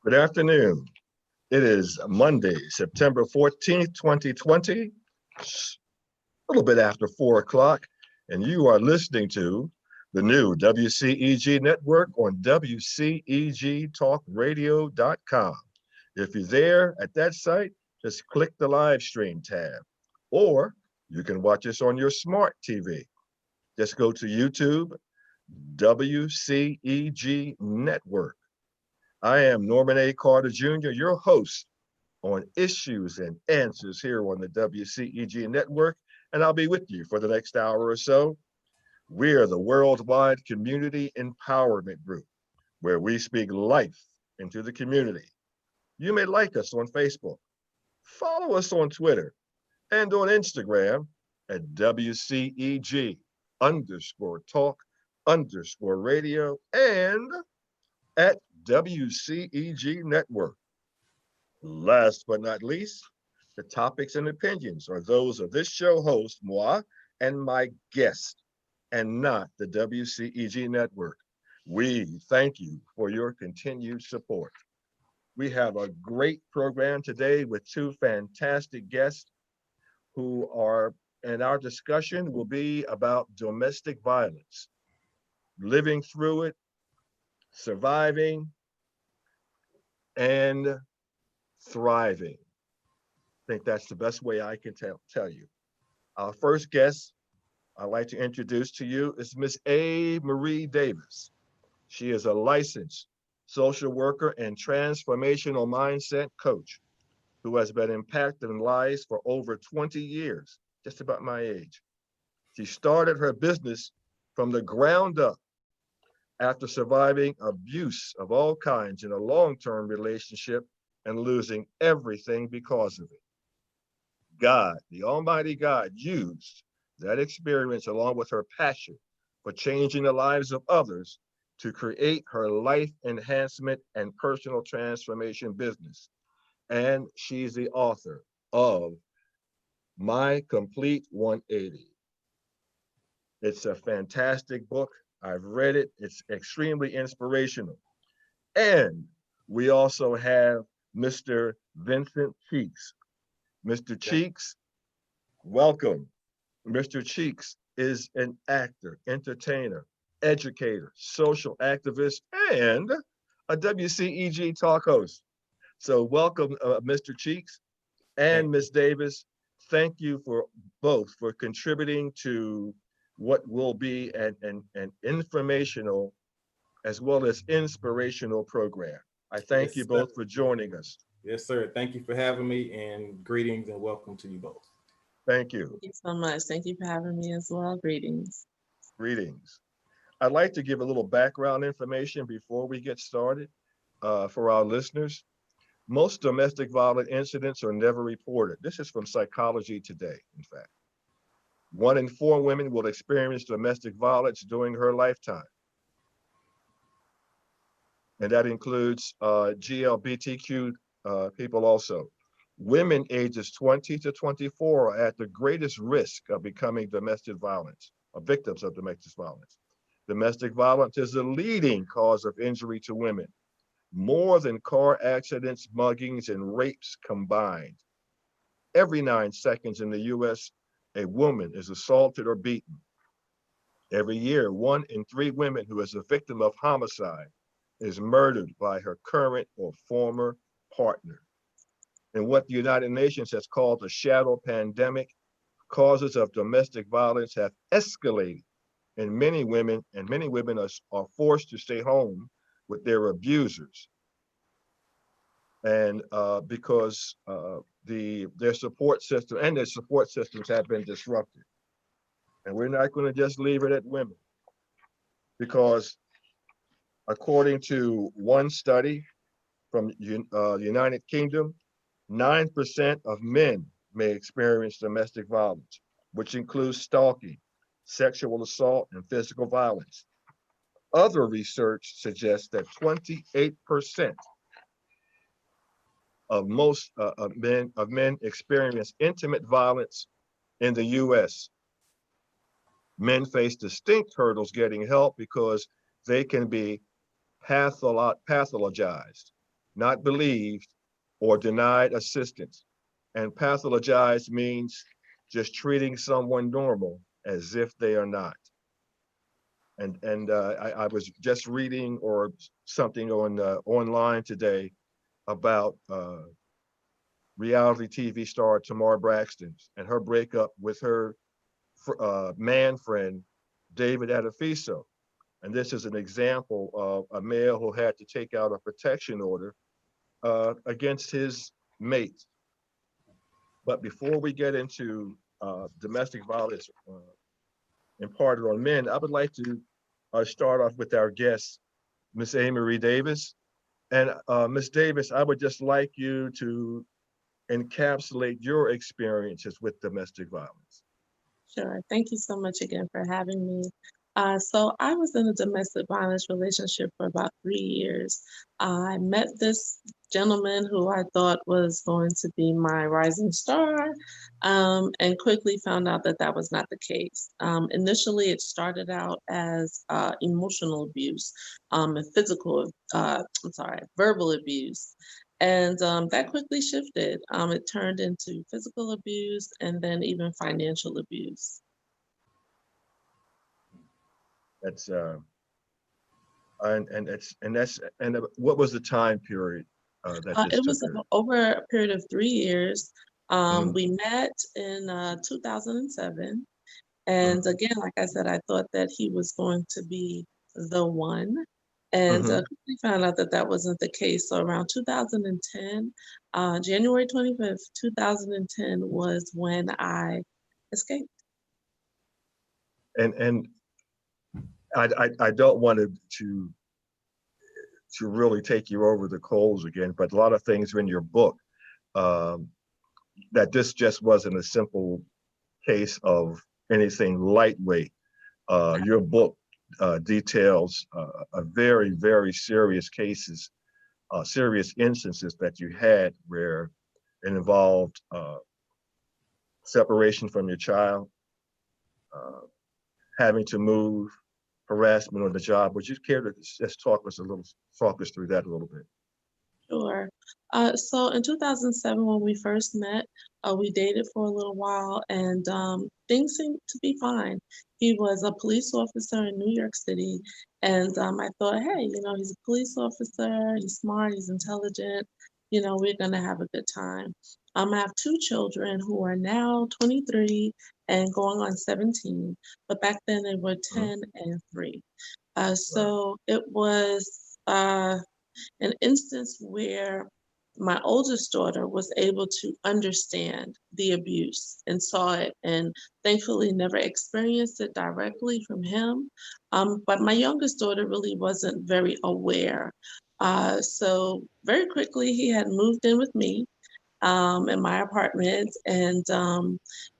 Good afternoon. It is Monday, September 14th, 2020, a little bit after 4 o'clock, and you are listening to the new WCEG network on WCEGTalkRadio.com. If you're there at that site, just click the live stream tab, or you can watch us on your smart TV. Just go to YouTube, WCEG Network. I am Norman A. Carter Jr., your host on Issues and Answers here on the WCEG network, and I'll be with you for the next hour or so. We're the worldwide community empowerment group where we speak life into the community. You may like us on Facebook, follow us on Twitter, and on Instagram at WCEG _talk _radio and at WCEG Network. Last but not least, the topics and opinions are those of this show host, moi, and my guest, and not the WCEG Network. We thank you for your continued support. We have a great program today with two fantastic guests and our discussion will be about domestic violence, living through it, surviving, and thriving. I think that's the best way I can tell you. Our first guest I'd like to introduce to you is Miss A. Marie Davis. She is a licensed social worker and transformational mindset coach who has been impacting lives for over 20 years, just about my age. She started her business from the ground up after surviving abuse of all kinds in a long-term relationship and losing everything because of it. God, the Almighty God, used that experience along with her passion for changing the lives of others to create her life enhancement and personal transformation business. And she's the author of My Complete 180. It's a fantastic book. I've read it. It's extremely inspirational. And we also have Mr. Vincent Cheeks. Mr. Cheeks, welcome. Mr. Cheeks is an actor, entertainer, educator, social activist, and a WCEG talk host. So welcome, Mr. Cheeks and Ms. Davis. Thank you for both for contributing to what will be an informational as well as inspirational program. I thank you both for joining us. Yes, sir. Thank you for having me, and greetings and welcome to you both. Thank you. Thank you so much. Thank you for having me as well. Greetings. Greetings. I'd like to give a little background information before we get started for our listeners. Most domestic violence incidents are never reported. This is from Psychology Today, in fact. 1 in 4 women will experience domestic violence during her lifetime. And that includes GLBTQ people also. Women ages 20 to 24 are at the greatest risk of becoming domestic violence, or victims of domestic violence. Domestic violence is the leading cause of injury to women, more than car accidents, muggings, and rapes combined. Every 9 seconds in the US, a woman is assaulted or beaten. Every year, 1 in 3 women who is a victim of homicide is murdered by her current or former partner. And what the United Nations has called a shadow pandemic, causes of domestic violence have escalated, and many women are forced to stay home with their abusers. And because their support systems have been disrupted. And we're not going to just leave it at women, because according to one study from the United Kingdom, 9% of men may experience domestic violence, which includes stalking, sexual assault, and physical violence. Other research suggests that 28% of men experience intimate violence in the US. Men face distinct hurdles getting help because they can be pathologized. not believed, or denied assistance. And pathologized means just treating someone normal as if they are not. I was just reading or something on online today about reality TV star Tamar Braxton and her breakup with her man friend David Adefisio. And this is an example of a male who had to take out a protection order against his mate. But before we get into domestic violence imparted on men, I would like to start off with our guest, Miss A. Marie Davis. And Miss Davis, I would just like you to encapsulate your experiences with domestic violence. Sure. Thank you so much again for having me. So I was in a domestic violence relationship for about 3 years. I met this gentleman who I thought was going to be my rising star, and quickly found out that that was not the case. Initially, it started out as emotional abuse, and verbal abuse. And that quickly shifted. It turned into physical abuse and then even financial abuse. That's and what was the time period that this It took was her? over a period of 3 years. Mhm, We met in 2007. And mhm, again, like I said, I thought that he was going to be the one. And mhm. quickly found out that that wasn't the case. So around 2010, January 25th, 2010 was when I escaped. And I don't want to really take you over the coals again, but a lot of things are in your book um, that this just wasn't a simple case of anything lightweight. Your book details a very, very serious cases, serious instances that you had where it involved separation from your child, uh, having to move, harassment on the job. Would you care to just talk us through that a little bit? Sure. So in 2007, when we first met, we dated for a little while and things seemed to be fine. He was a police officer in New York City. And I thought, hey, he's a police officer, he's smart, he's intelligent, we're going to have a good time. I have two children who are now 23 and going on 17, but back then they were Mhm. 10 and 3. Wow. So it was an instance where my oldest daughter was able to understand the abuse and saw it, and thankfully never experienced it directly from him. But my youngest daughter really wasn't very aware. So very quickly, he had moved in with me in my apartment and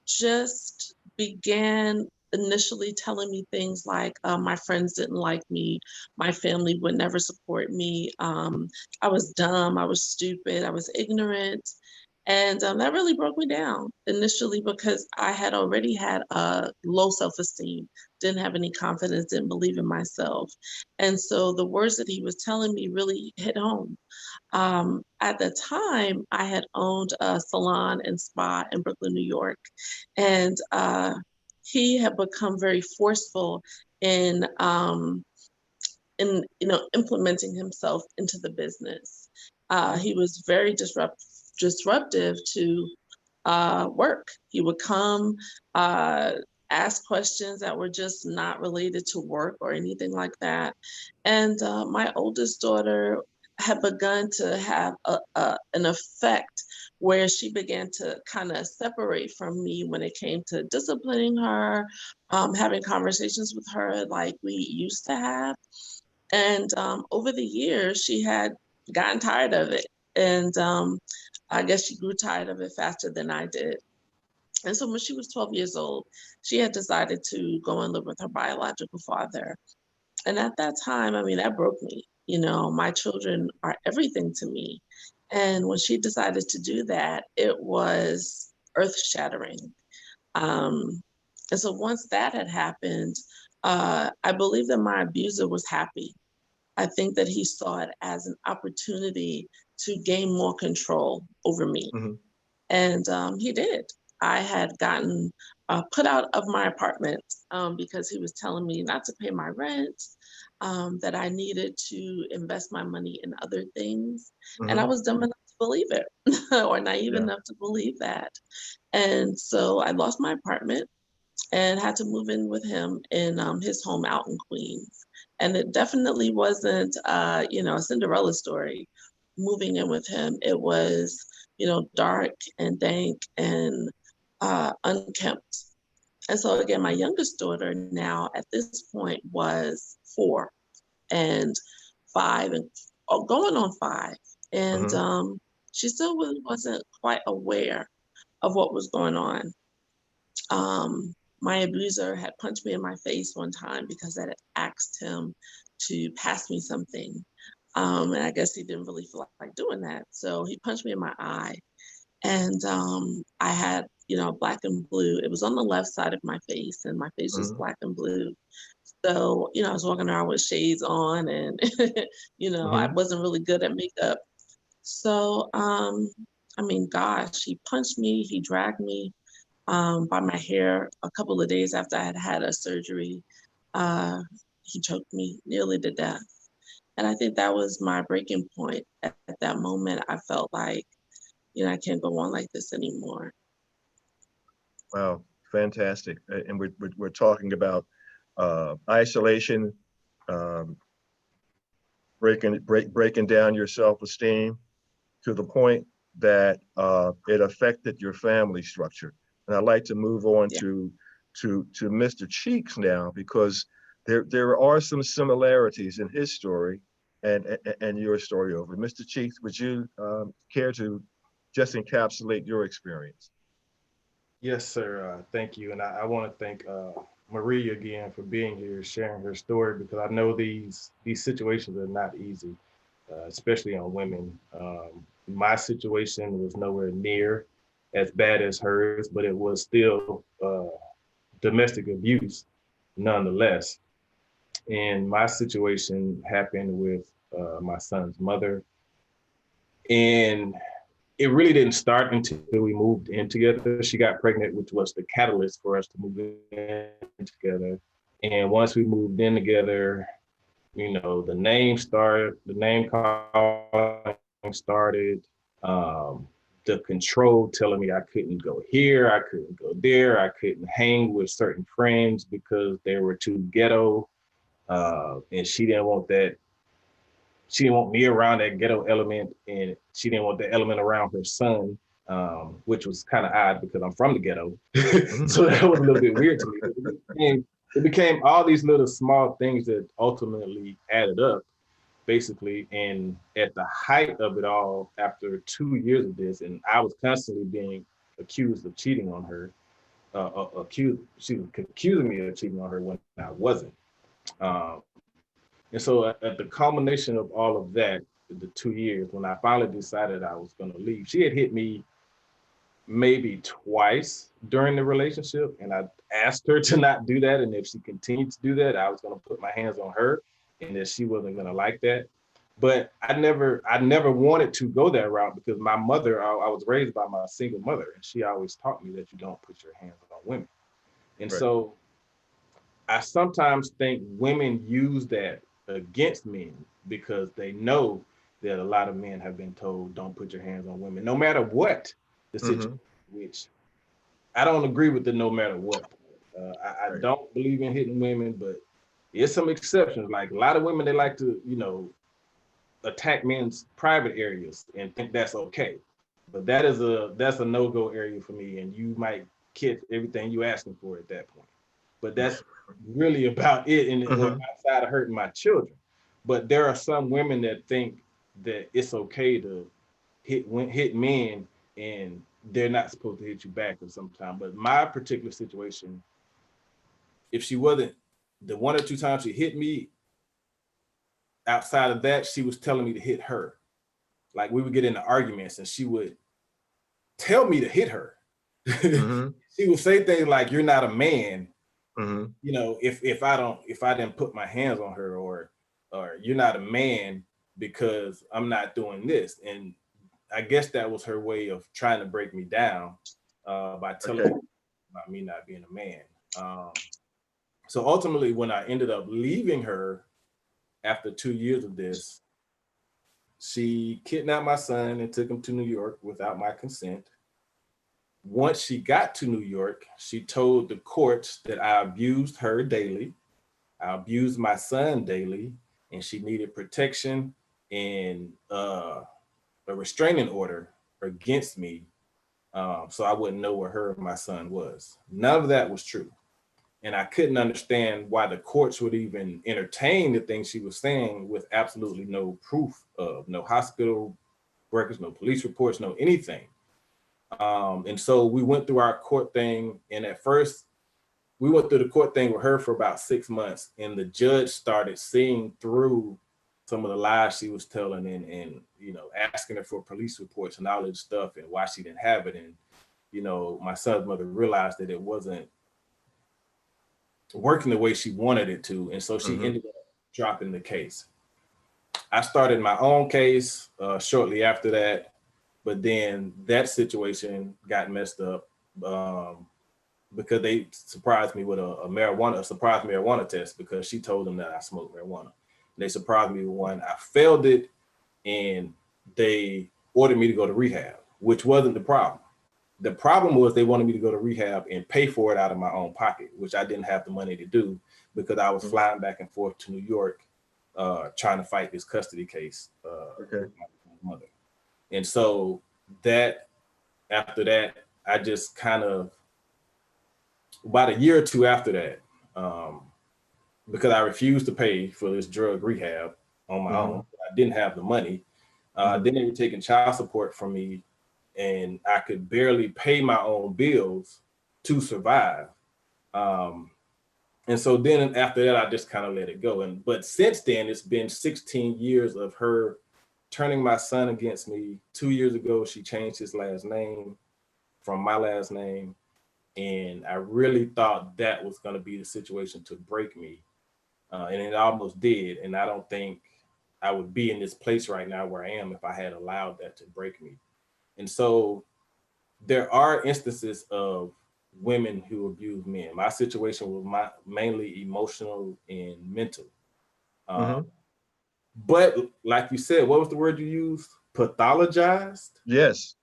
just began initially telling me things like my friends didn't like me, my family would never support me, I was dumb, I was stupid, I was ignorant. And that really broke me down initially because I had already had a low self esteem, didn't have any confidence, didn't believe in myself. And so the words that he was telling me really hit home. At the time, I had owned a salon and spa in Brooklyn, New York, and he had become very forceful in implementing himself into the business. He was very disruptive to work. He would come, uh, ask questions that were just not related to work or anything like that. And my oldest daughter had begun to have an effect where she began to kind of separate from me when it came to disciplining her, having conversations with her like we used to have. And over the years, she had gotten tired of it. And I guess she grew tired of it faster than I did. And so when she was 12 years old, she had decided to go and live with her biological father. And at that time, I mean, that broke me. My children are everything to me. And when she decided to do that, it was earth shattering. Um, and so once that had happened, I believe that my abuser was happy I think that he saw it as an opportunity to gain more control over me. Hmm. And he did. I had gotten put out of my apartment because he was telling me not to pay my rent, that I needed to invest my money in other things. And I Hmm. was dumb enough to believe it or naive Yeah. enough to believe that. And so I lost my apartment and had to move in with him in his home out in Queens. And it definitely wasn't, a Cinderella story moving in with him. It was, dark and dank and unkempt. And so, again, my youngest daughter now at this point was 4 and 5 and going on 5. And Hmm. she still wasn't quite aware of what was going on. My abuser had punched me in my face one time because I had asked him to pass me something. And I guess he didn't really feel like doing that. So he punched me in my eye. And I had, black and blue. It was on the left side of my face, and my face was Hmm. black and blue. So, I was walking around with shades on, and, I Hmm. wasn't really good at makeup. So, gosh, he punched me, he dragged me by my hair a couple of days after I had had a surgery. Uh, he choked me nearly to death. And I think that was my breaking point. At that moment, I felt like, I can't go on like this anymore. Wow, fantastic. And we're talking about isolation, um, breaking down your self-esteem to the point that it affected your family structure. And I'd like to move on Yeah. to Mr. Cheeks now, because there are some similarities in his story and your story over. Mr. Cheeks, would you care to just encapsulate your experience? Yes, sir. Thank you. And I want to thank Marie again for being here, sharing her story, because I know these situations are not easy, especially on women. My situation was nowhere near as bad as hers, but it was still domestic abuse nonetheless. And my situation happened with my son's mother. And it really didn't start until we moved in together. She got pregnant, which was the catalyst for us to move in together. And once we moved in together, the name calling started, the control telling me I couldn't go here, I couldn't go there, I couldn't hang with certain friends because they were too ghetto. And she didn't want that. She didn't want me around that ghetto element, and she didn't want the element around her son, which was kind of odd because I'm from the ghetto. Mhm. So that was a little bit weird to me. It became all these little small things that ultimately added up, basically. And at the height of it all, after 2 years of this, and I was constantly being accused of cheating on her, she was accusing me of cheating on her when I wasn't. Um, and so at the culmination of all of that, the 2 years, when I finally decided I was going to leave, she had hit me maybe twice during the relationship. And I asked her to not do that. And if she continued to do that, I was going to put my hands on her, and that she wasn't going to like that. But I never wanted to go that route because my mother, I was raised by my single mother, and she always taught me that you don't put your hands on women. And Right. so I sometimes think women use that against men because they know that a lot of men have been told, don't put your hands on women, no matter what the situation, Hmm. which I don't agree with the no matter what. I Right. don't believe in hitting women, but there's some exceptions. Like a lot of women, they like to, attack men's private areas and think that's okay. But that's a no-go area for me, and you might get everything you asking for at that point. But that's really about it, and or Hmm. outside of hurting my children. But there are some women that think that it's okay to hit men, and they're not supposed to hit you back or sometime. But my particular situation, if she wasn't the one or two times she hit me, outside of that, she was telling me to hit her. Like we would get into arguments, and she would tell me to hit her. Hmm. She would say things like, "You're not a man," Hmm. if I didn't put my hands on her, or or you're not a man because I'm not doing this. And I guess that was her way of trying to break me down by telling Okay. me about me not being a man. So ultimately, when I ended up leaving her after 2 years of this, she kidnapped my son and took him to New York without my consent. Once she got to New York, she told the courts that I abused her daily, I abused my son daily, and she needed protection and a restraining order against me, so I wouldn't know where her and my son was. None of that was true. And I couldn't understand why the courts would even entertain the things she was saying with absolutely no proof of, no hospital records, no police reports, no anything. And so we went through our court thing. And at first, we went through the court thing with her for about 6 months. And the judge started seeing through some of the lies she was telling and you know, asking her for police reports and all this stuff and why she didn't have it. And, you know, my son's mother realized that it wasn't working the way she wanted it to. And so she ended up dropping the case. I started my own case shortly after that, but then that situation got messed up because they surprised me with a surprise marijuana test because she told them that I smoked marijuana. They surprised me with one. I failed it, and they ordered me to go to rehab, which wasn't the problem. The problem was they wanted me to go to rehab and pay for it out of my own pocket, which I didn't have the money to do because I was flying back and forth to New York trying to fight this custody case with my mother. And so that, after that, I just kind of, about a year or two after that, because I refused to pay for this drug rehab on my own, I didn't have the money. Then they were taking child support from me, and I could barely pay my own bills to survive. And so then after that, I just kind of let it go. But since then, it's been 16 years of her turning my son against me. 2 years ago, she changed his last name from my last name. And I really thought that was going to be the situation to break me. And it almost did. And I don't think I would be in this place right now where I am if I had allowed that to break me. And so there are instances of women who abuse men. My situation was mainly emotional and mental. But like you said, what was the word you used? Pathologized? Yes.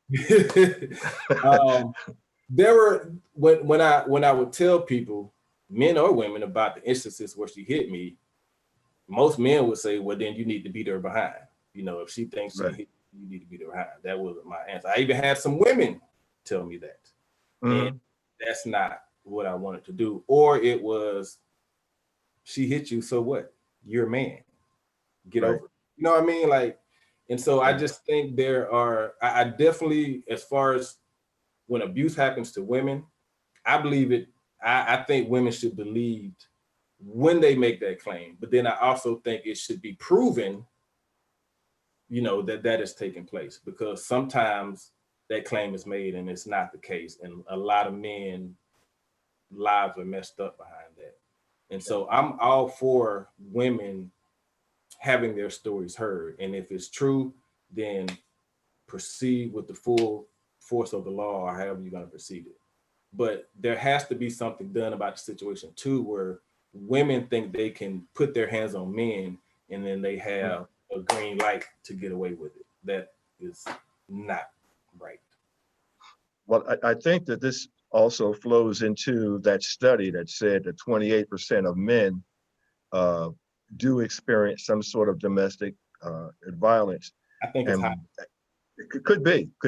There were, when I would tell people, men or women, about the instances where she hit me, most men would say, well, then you need to beat her behind. You know, if she thinks she hit you, need to beat her behind. That wasn't my answer. I even had some women tell me that. And that's not what I wanted to do. Or it was, she hit you, so what? You're a man. Get over it. You know what I mean? Like, and so I just think I definitely, as far as when abuse happens to women, I believe it. I think women should be believed when they make that claim. But then I also think it should be proven, you know, that is taking place, because sometimes that claim is made and it's not the case. And a lot of men lives are messed up behind that. And so I'm all for women having their stories heard. And if it's true, then proceed with the full force of the law, or however you're going to proceed it. But there has to be something done about the situation too, where women think they can put their hands on men and then they have a green light to get away with it. That is not right. Well, I think that this also flows into that study that said that 28% of men do experience some sort of domestic violence. I think it's high. It could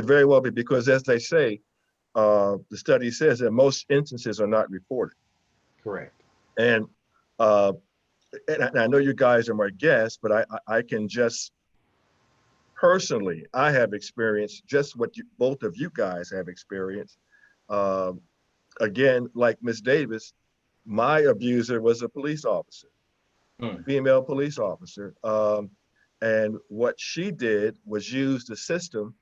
very well be, because as they say, the study says that most instances are not reported. Correct. And I know you guys are my guests, but I can just personally, I have experienced just what both of you guys have experienced. Again, like Miss Davis, my abuser was a police officer, female police officer. And what she did was use the system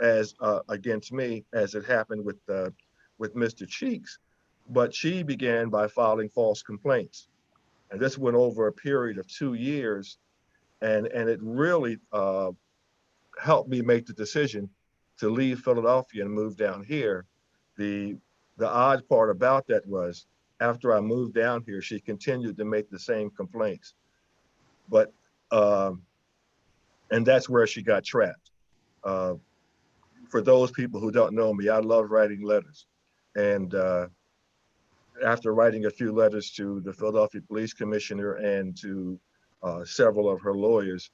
as against me, as it happened with Mr. Cheeks. But she began by filing false complaints. And this went over a period of 2 years, and it really helped me make the decision to leave Philadelphia and move down here. The the odd part about that was after I moved down here, she continued to make the same complaints. But um, and that's where she got trapped. Uh, for those people who don't know me, I love writing letters. And after writing a few letters to the Philadelphia Police Commissioner and to several of her lawyers,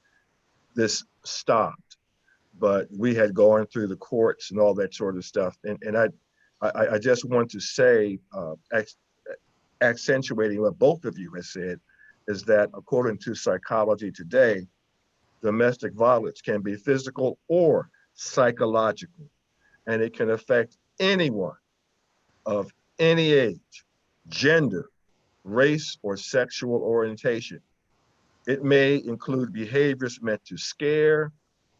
this stopped. But we had gone through the courts and all that sort of stuff. And I just want to say, accentuating what both of you have said, is that according to Psychology Today, domestic violence can be physical or psychological, and it can affect anyone of any age, gender, race, or sexual orientation. It may include behaviors meant to scare,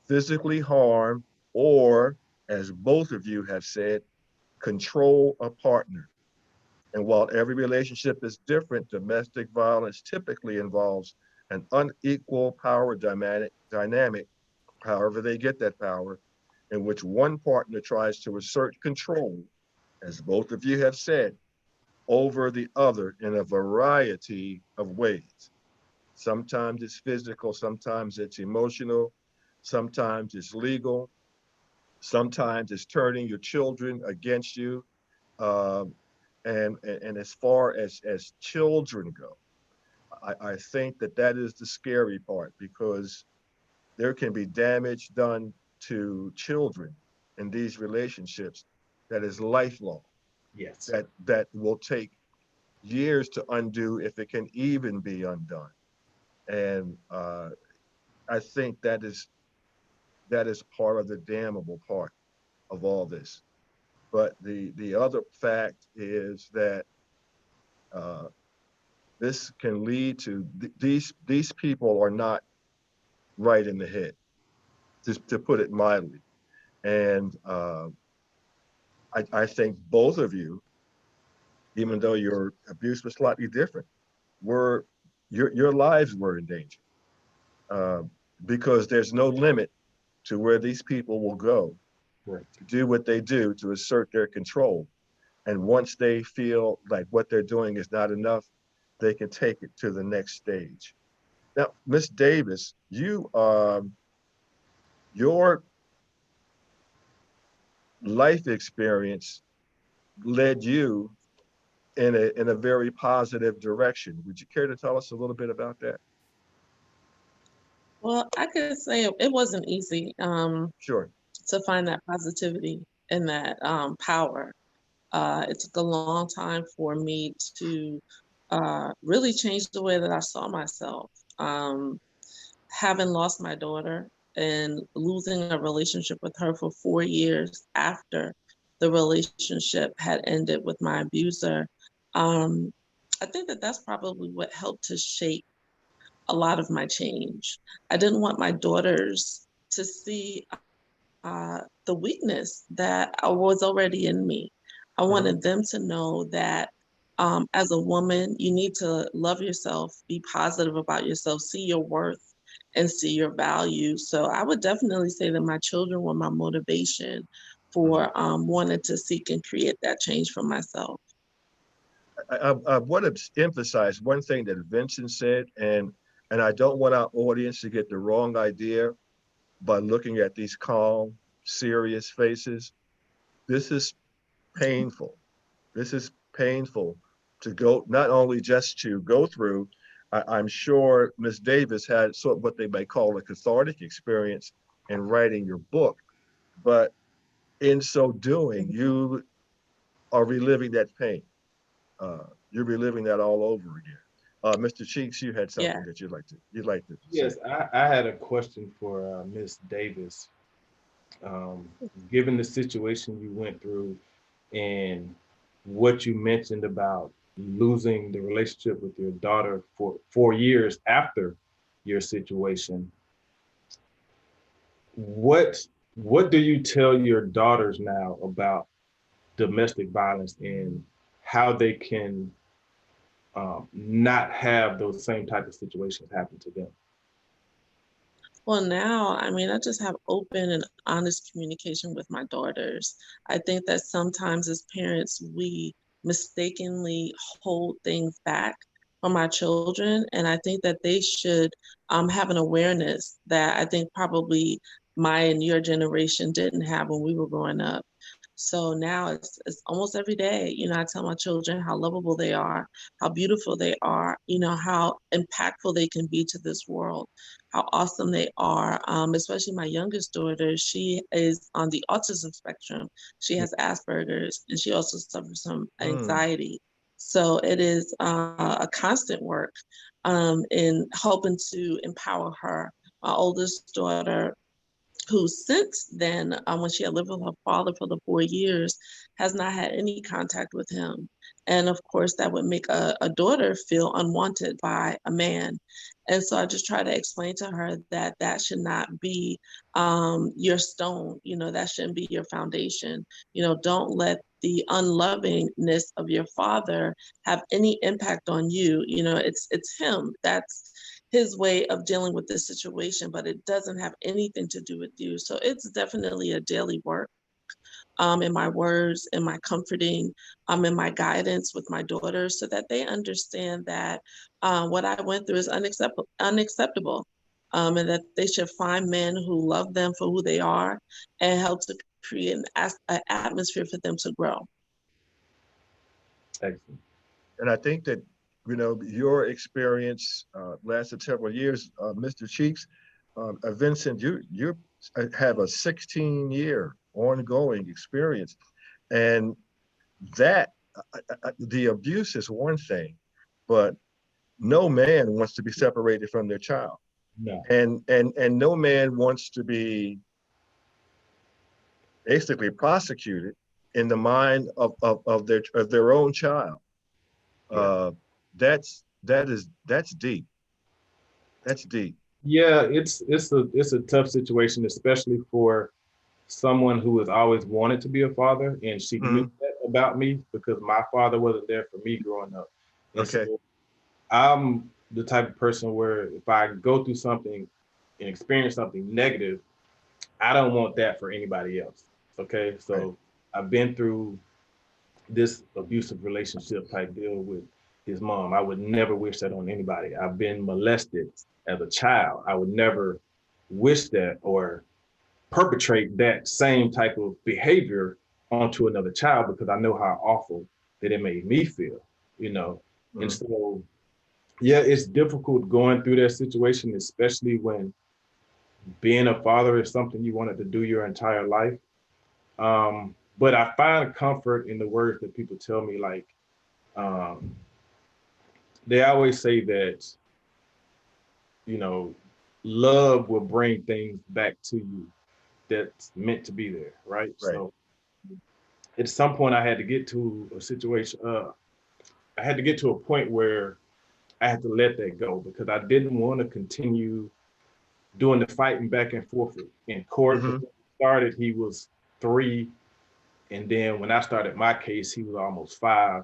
physically harm, or, as both of you have said, control a partner. And while every relationship is different, domestic violence typically involves an unequal power dynamic, however they get that power, in which one partner tries to assert control, as both of you have said, over the other in a variety of ways. Sometimes it's physical, sometimes it's emotional, sometimes it's legal, sometimes it's turning your children against you. Um, and as far as children go, I think that that is the scary part, because there can be damage done to children in these relationships that is lifelong, Yes. that will take years to undo if it can even be undone. And I think that is part of the damnable part of all this. But the other fact is that uh, this can lead to these people are not right in the head, just to put it mildly. And I think both of you, even though your abuse was slightly different, were your lives were in danger, uh, because there's no limit to where these people will go Right. to do what they do to assert their control. And once they feel like what they're doing is not enough, they can take it to the next stage. Now, Miss Davis, your life experience led you in a very positive direction. Would you care to tell us a little bit about that? Well, I could say it wasn't easy Sure. to find that positivity and that power. It took a long time for me to really change the way that I saw myself. Um, Having lost my daughter and losing a relationship with her for 4 years after the relationship had ended with my abuser, um, I think that that's probably what helped to shape a lot of my change. I didn't want my daughters to see the weakness that was already in me. I Mhm. wanted them to know that as a woman, you need to love yourself, be positive about yourself, see your worth, and see your value. So I would definitely say that my children were my motivation Mhm. for wanting to seek and create that change for myself. I want to emphasize one thing that Vincent said, and I don't want our audience to get the wrong idea by looking at these calm, serious faces. This is painful. This is painful to go, not only just to go through. I'm sure Miss Davis had sort of what they may call a cathartic experience in writing your book, but in so doing, you are reliving that pain. You're reliving that all over again. Mr. Cheeks, you had Yeah. something that you'd like to say. Yes, I had a question for Miss Davis. Um, Given the situation you went through and what you mentioned about losing the relationship with your daughter for 4 years after your situation, what what do you tell your daughters now about domestic violence and how they can not have those same type of situations happen to them? Well, now, I mean, I just have open and honest communication with my daughters. I think that sometimes as parents, we mistakenly hold things back from our children. And I think that they should have an awareness that I think probably my and your generation didn't have when we were growing up. So now it's almost every day, I tell my children how lovable they are, how beautiful they are, how impactful they can be to this world, how awesome they are. Especially my youngest daughter, she is on the autism spectrum. She has Asperger's and she also suffers from Mm, anxiety. So it is a constant work in helping to empower her. My oldest daughter, who since then, when she had lived with her father for the 4 years, has not had any contact with him. And of course, that would make a daughter feel unwanted by a man. And so I just try to explain to her that that should not be your stone, that shouldn't be your foundation. Don't let the unlovingness of your father have any impact on you. It's him. That's his way of dealing with this situation, but it doesn't have anything to do with you. So it's definitely a daily work in my words, in my comforting, in my guidance with my daughters so that they understand that what I went through is unacceptable. And that they should find men who love them for who they are and help to create an atmosphere for them to grow. Excellent. and I think that, your experience lasted several years, Mr. Cheeks. Vincent, you have a 16-year ongoing experience, and that the abuse is one thing, but no man wants to be separated from their child, No. and no man wants to be basically prosecuted in the mind of their own child. Yeah. Uh, that's deep. That's deep. Yeah, it's a tough situation, especially for someone who has always wanted to be a father, and she knew Mhm. that about me because my father wasn't there for me growing up. And Okay. so I'm the type of person where if I go through something and experience something negative, I don't want that for anybody else. Okay. Right. So I've been through this abusive relationship type deal with his mom. I would never wish that on anybody. I've been molested as a child. I would never wish that or perpetrate that same type of behavior onto another child because I know how awful that it made me feel, you know. And Mhm. so, yeah, it's difficult going through that situation, especially when being a father is something you wanted to do your entire life. But I find comfort in the words that people tell me, like, um, they always say that, you know, love will bring things back to you that's meant to be there, right? Right. So at some point I had to get to a situation, I had to get to a point where I had to let that go because I didn't want to continue doing the fighting back and forth in court. Hmm. Before we started, he was 3. And then when I started my case, he was almost 5.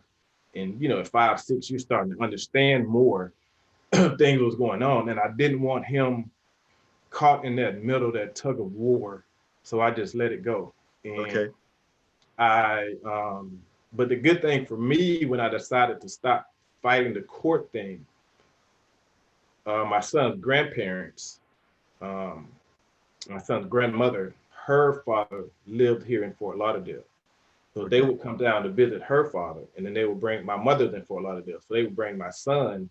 And, you know, at 5, 6, you're starting to understand more things was going on. And I didn't want him caught in that middle, that tug of war. So I just let it go. And Okay. but the good thing for me when I decided to stop fighting the court thing, my son's grandparents, um, my son's grandmother, her father lived here in Fort Lauderdale. So they Okay. would come down to visit her father, and then they would bring my mother's in Fort Lauderdale. So they would bring my son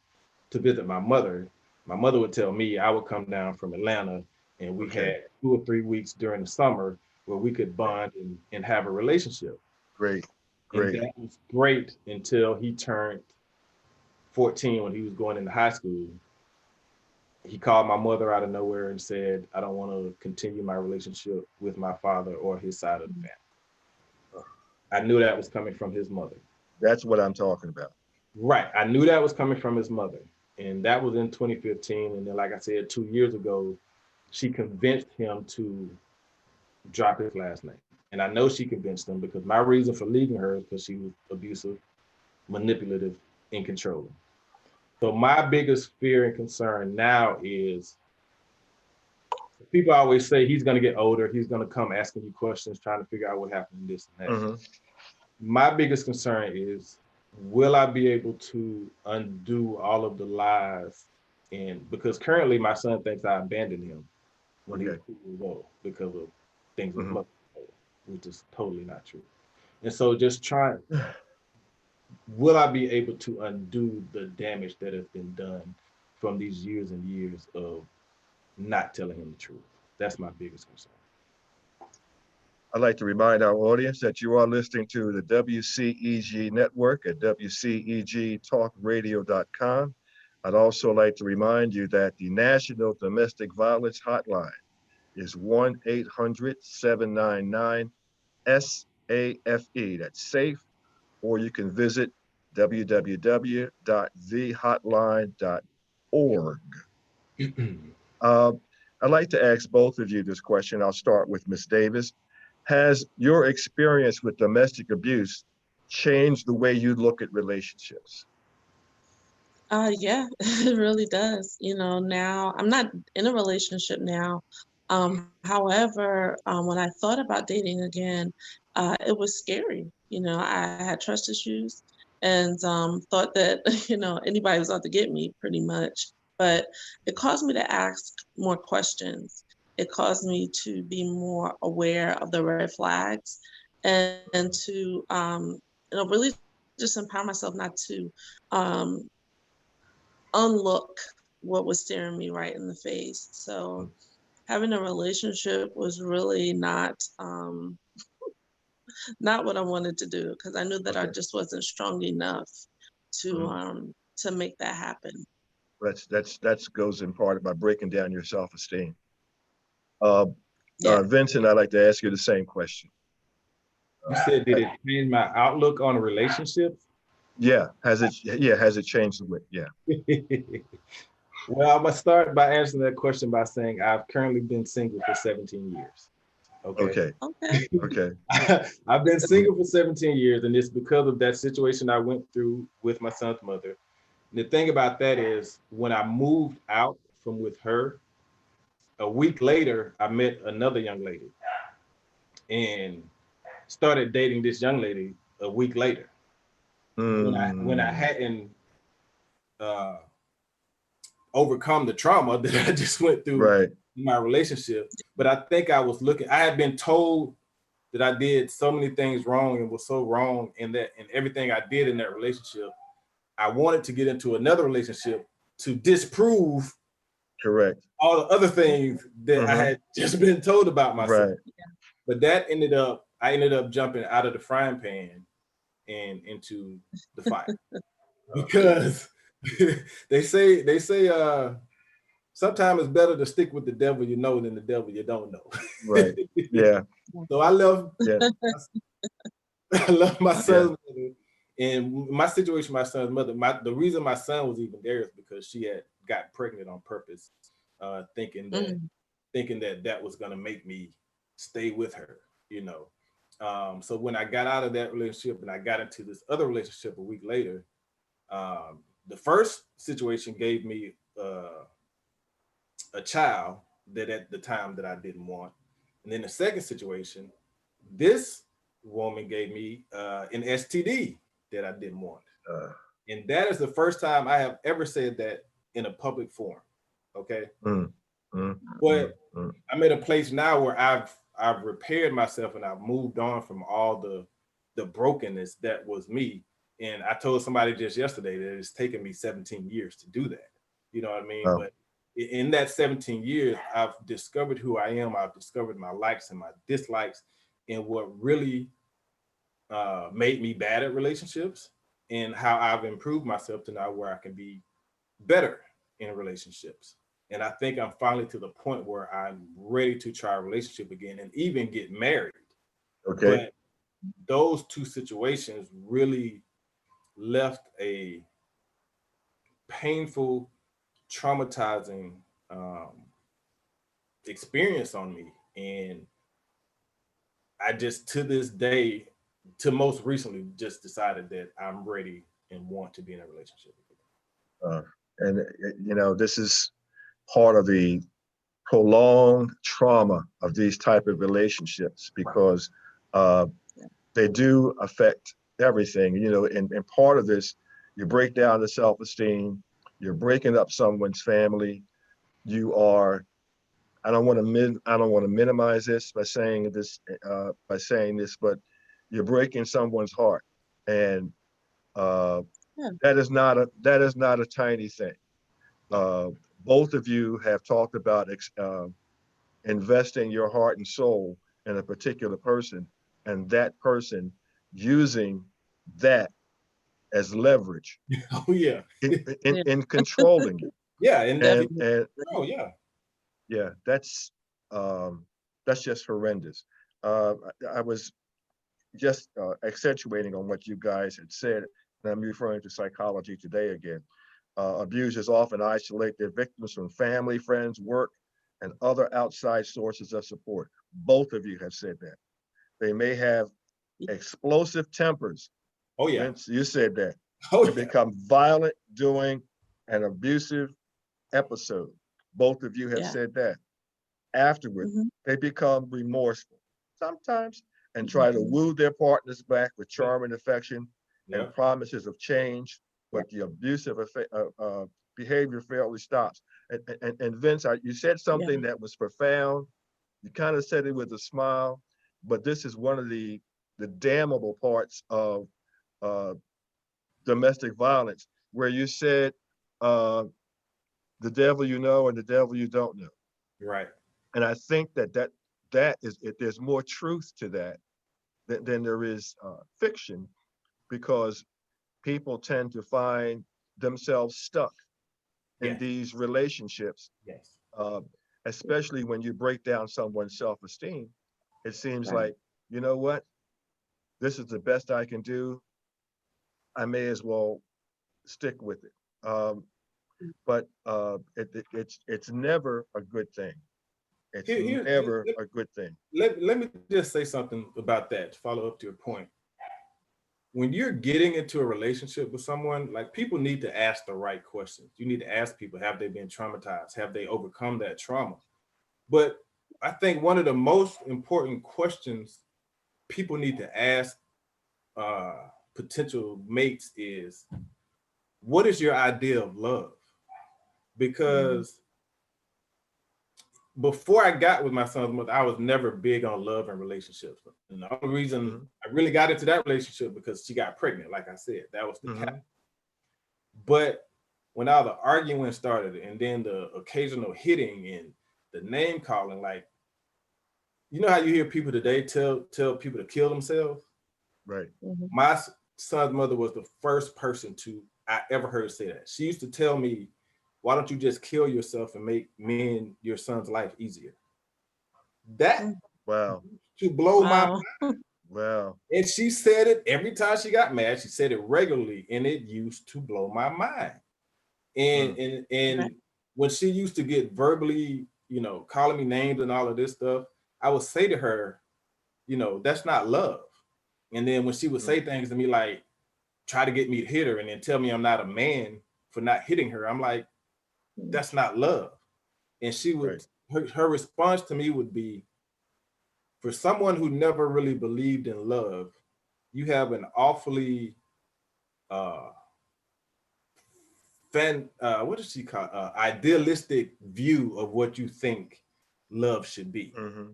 to visit my mother. My mother would tell me I would come down from Atlanta, and we Okay. had 2 or 3 weeks during the summer where we could Okay. bond and have a relationship. Great. And Great. that was great until he turned 14 when he was going into high school. He called my mother out of nowhere and said, I don't want to continue my relationship with my father or his side of the family. I knew that was coming from his mother. That's what I'm talking about. Right. I knew that was coming from his mother. And that was in 2015. And then, like I said, 2 years ago, she convinced him to drop his last name. And I know she convinced him because my reason for leaving her is because she was abusive, manipulative, and controlling. So my biggest fear and concern now is people always say he's going to get older. He's going to come asking you questions, trying to figure out what happened in this and that. Mm-hmm. My biggest concern is, will I be able to undo all of the lies? And because currently my son thinks I abandoned him when he was 2 years old because of things his mother told, which is totally not true. And so just trying, will I be able to undo the damage that has been done from these years and years of not telling him the truth? That's my biggest concern. I'd like to remind our audience that you are listening to the WCEG network at WCEGtalkradio.com. I'd also like to remind you that the National Domestic Violence Hotline is 1-800-799-SAFE. That's SAFE, or you can visit www.thehotline.org. I'd like to ask both of you this question. I'll start with Ms. Davis. Has your experience with domestic abuse changed the way you look at relationships? Yeah, it really does. Now I'm not in a relationship now. However, when I thought about dating again, it was scary. I had trust issues and thought that, anybody was out to get me pretty much. But it caused me to ask more questions. It caused me to be more aware of the red flags and to, really just empower myself not to um, unlook what was staring me right in the face. So having a relationship was really not what I wanted to do because I knew that I Okay. just wasn't strong enough to Mhm. make that happen. That goes in part by breaking down your self-esteem. Uh, Yeah. Vincent, I'd like to ask you the same question. You said, did it change my outlook on relationships? Yeah, has it changed the way? Yeah. Well, I'm gonna start by answering that question by saying I've currently been single for 17 years. Okay. Okay. Okay. Okay. I've been single for 17 years, and it's because of that situation I went through with my son's mother. And the thing about that is, when I moved out from with her, a week later, I met another young lady and started dating this young lady a week later. When I Mm, hadn't uh, overcome the trauma that I just went through right. in my relationship. But I think I had been told that I did so many things wrong and was so wrong in everything I did in that relationship. I wanted to get into another relationship to disprove Correct. all the other things that I Uh-huh. had just been told about myself. Right. But I ended up jumping out of the frying pan and into the fire because they say sometimes it's better to stick with the devil you know than the devil you don't know. Right. Yeah. So I love Yeah. I love my Yeah. son's mother. And my situation, my son's mother, the reason my son was even there is because she had got pregnant on purpose, thinking that Mm. that was gonna make me stay with her, you know. So when I got out of that relationship and I got into this other relationship a week later, the first situation gave me a child that at the time that I didn't want. And then the second situation, this woman gave me an STD that I didn't want. Uh, And that is the first time I have ever said that in a public forum. Okay. mm, mm, mm, But mm. I'm at a place now where I've repaired myself and I've moved on from all the brokenness that was me. And I told somebody just yesterday that it's taken me 17 years to do that. You know what I mean? Wow. But in that 17 years, I've discovered who I am. I've discovered my likes and my dislikes, and what really made me bad at relationships, and how I've improved myself to now where I can be better in relationships. And I think I'm finally to the point where I'm ready to try a relationship again and even get married. Okay. But those two situations really left a painful, traumatizing experience on me. And I just, to this day, to most recently, just decided that I'm ready and want to be in a relationship again. And this is part of the prolonged trauma of these type of relationships, because they do affect everything. And part of this, you break down the self-esteem, you're breaking up someone's family. You are, I don't want to minimize this by saying this, but you're breaking someone's heart, and Yeah. that is not a tiny thing. Uh, Both of you have talked about investing your heart and soul in a particular person, and that person using that as leverage Oh yeah. in controlling you. Yeah, and And oh yeah. yeah, that's just horrendous. I was just accentuating on what you guys had said, and I'm referring to Psychology Today again. Abusers often isolate their victims from family, friends, work, and other outside sources of support. Both of you have said that. They may have explosive tempers. Oh yeah. Vince, you said that. Oh And yeah. become violent during an abusive episode. Both of you have Yeah. said that. Afterward, Mhm. they become remorseful sometimes and try to Mhm. woo their partners back with charm and affection Yeah. and promises of change, Yeah. but the abusive behavior fairly stops. And Vince, you said Yeah. something that was profound. You kind of said it with a smile, but this is one of the damnable parts of uh, domestic violence, where you said uh, the devil you know and the devil you don't know. Right. And I think that is, if there's more truth to that than there is fiction, because people tend to find themselves stuck in Yes. these relationships, Yes. uh, especially when you break down someone's self-esteem. It seems Right. like, you know what, this is the best I can do. I may as well stick with it. But it's never a good thing. It's never Here, a good thing. let me just say something about that to follow up to your point. When you're getting into a relationship with someone, like, people need to ask the right questions. You need to ask people, have they been traumatized? Have they overcome that trauma? But I think one of the most important questions people need to ask potential mates is, what is your idea of love? Mhm. Because before I got with my son's mother, I was never big on love and relationships. And the only reason Hmm. I really got into that relationship because she got pregnant, like I said, that was the cap. Hmm. But when all the arguing started and then the occasional hitting and the name calling, like, you know how you hear people today tell people to kill themselves? Right. Mhm. My son's mother was the first person I ever heard say that. She used to tell me, why don't you just kill yourself and make me and your son's life easier? That Mm. Wow. to blow my Wow. Wow. And she said it every time she got mad. She said it regularly, and it used to blow my mind. And Mm. and Right. and when she used to get verbally, calling me names and all of this stuff, I would say to her, that's not love. And then when she would Mm. say things to me like, try to get me to hit her, and then tell me I'm not a man for not hitting her, I'm like, Mm. that's not love. And she Right. would her response to me would be, for someone who never really believed in love, you have an awfully uh what does she call idealistic view of what you think love should be. Hmm.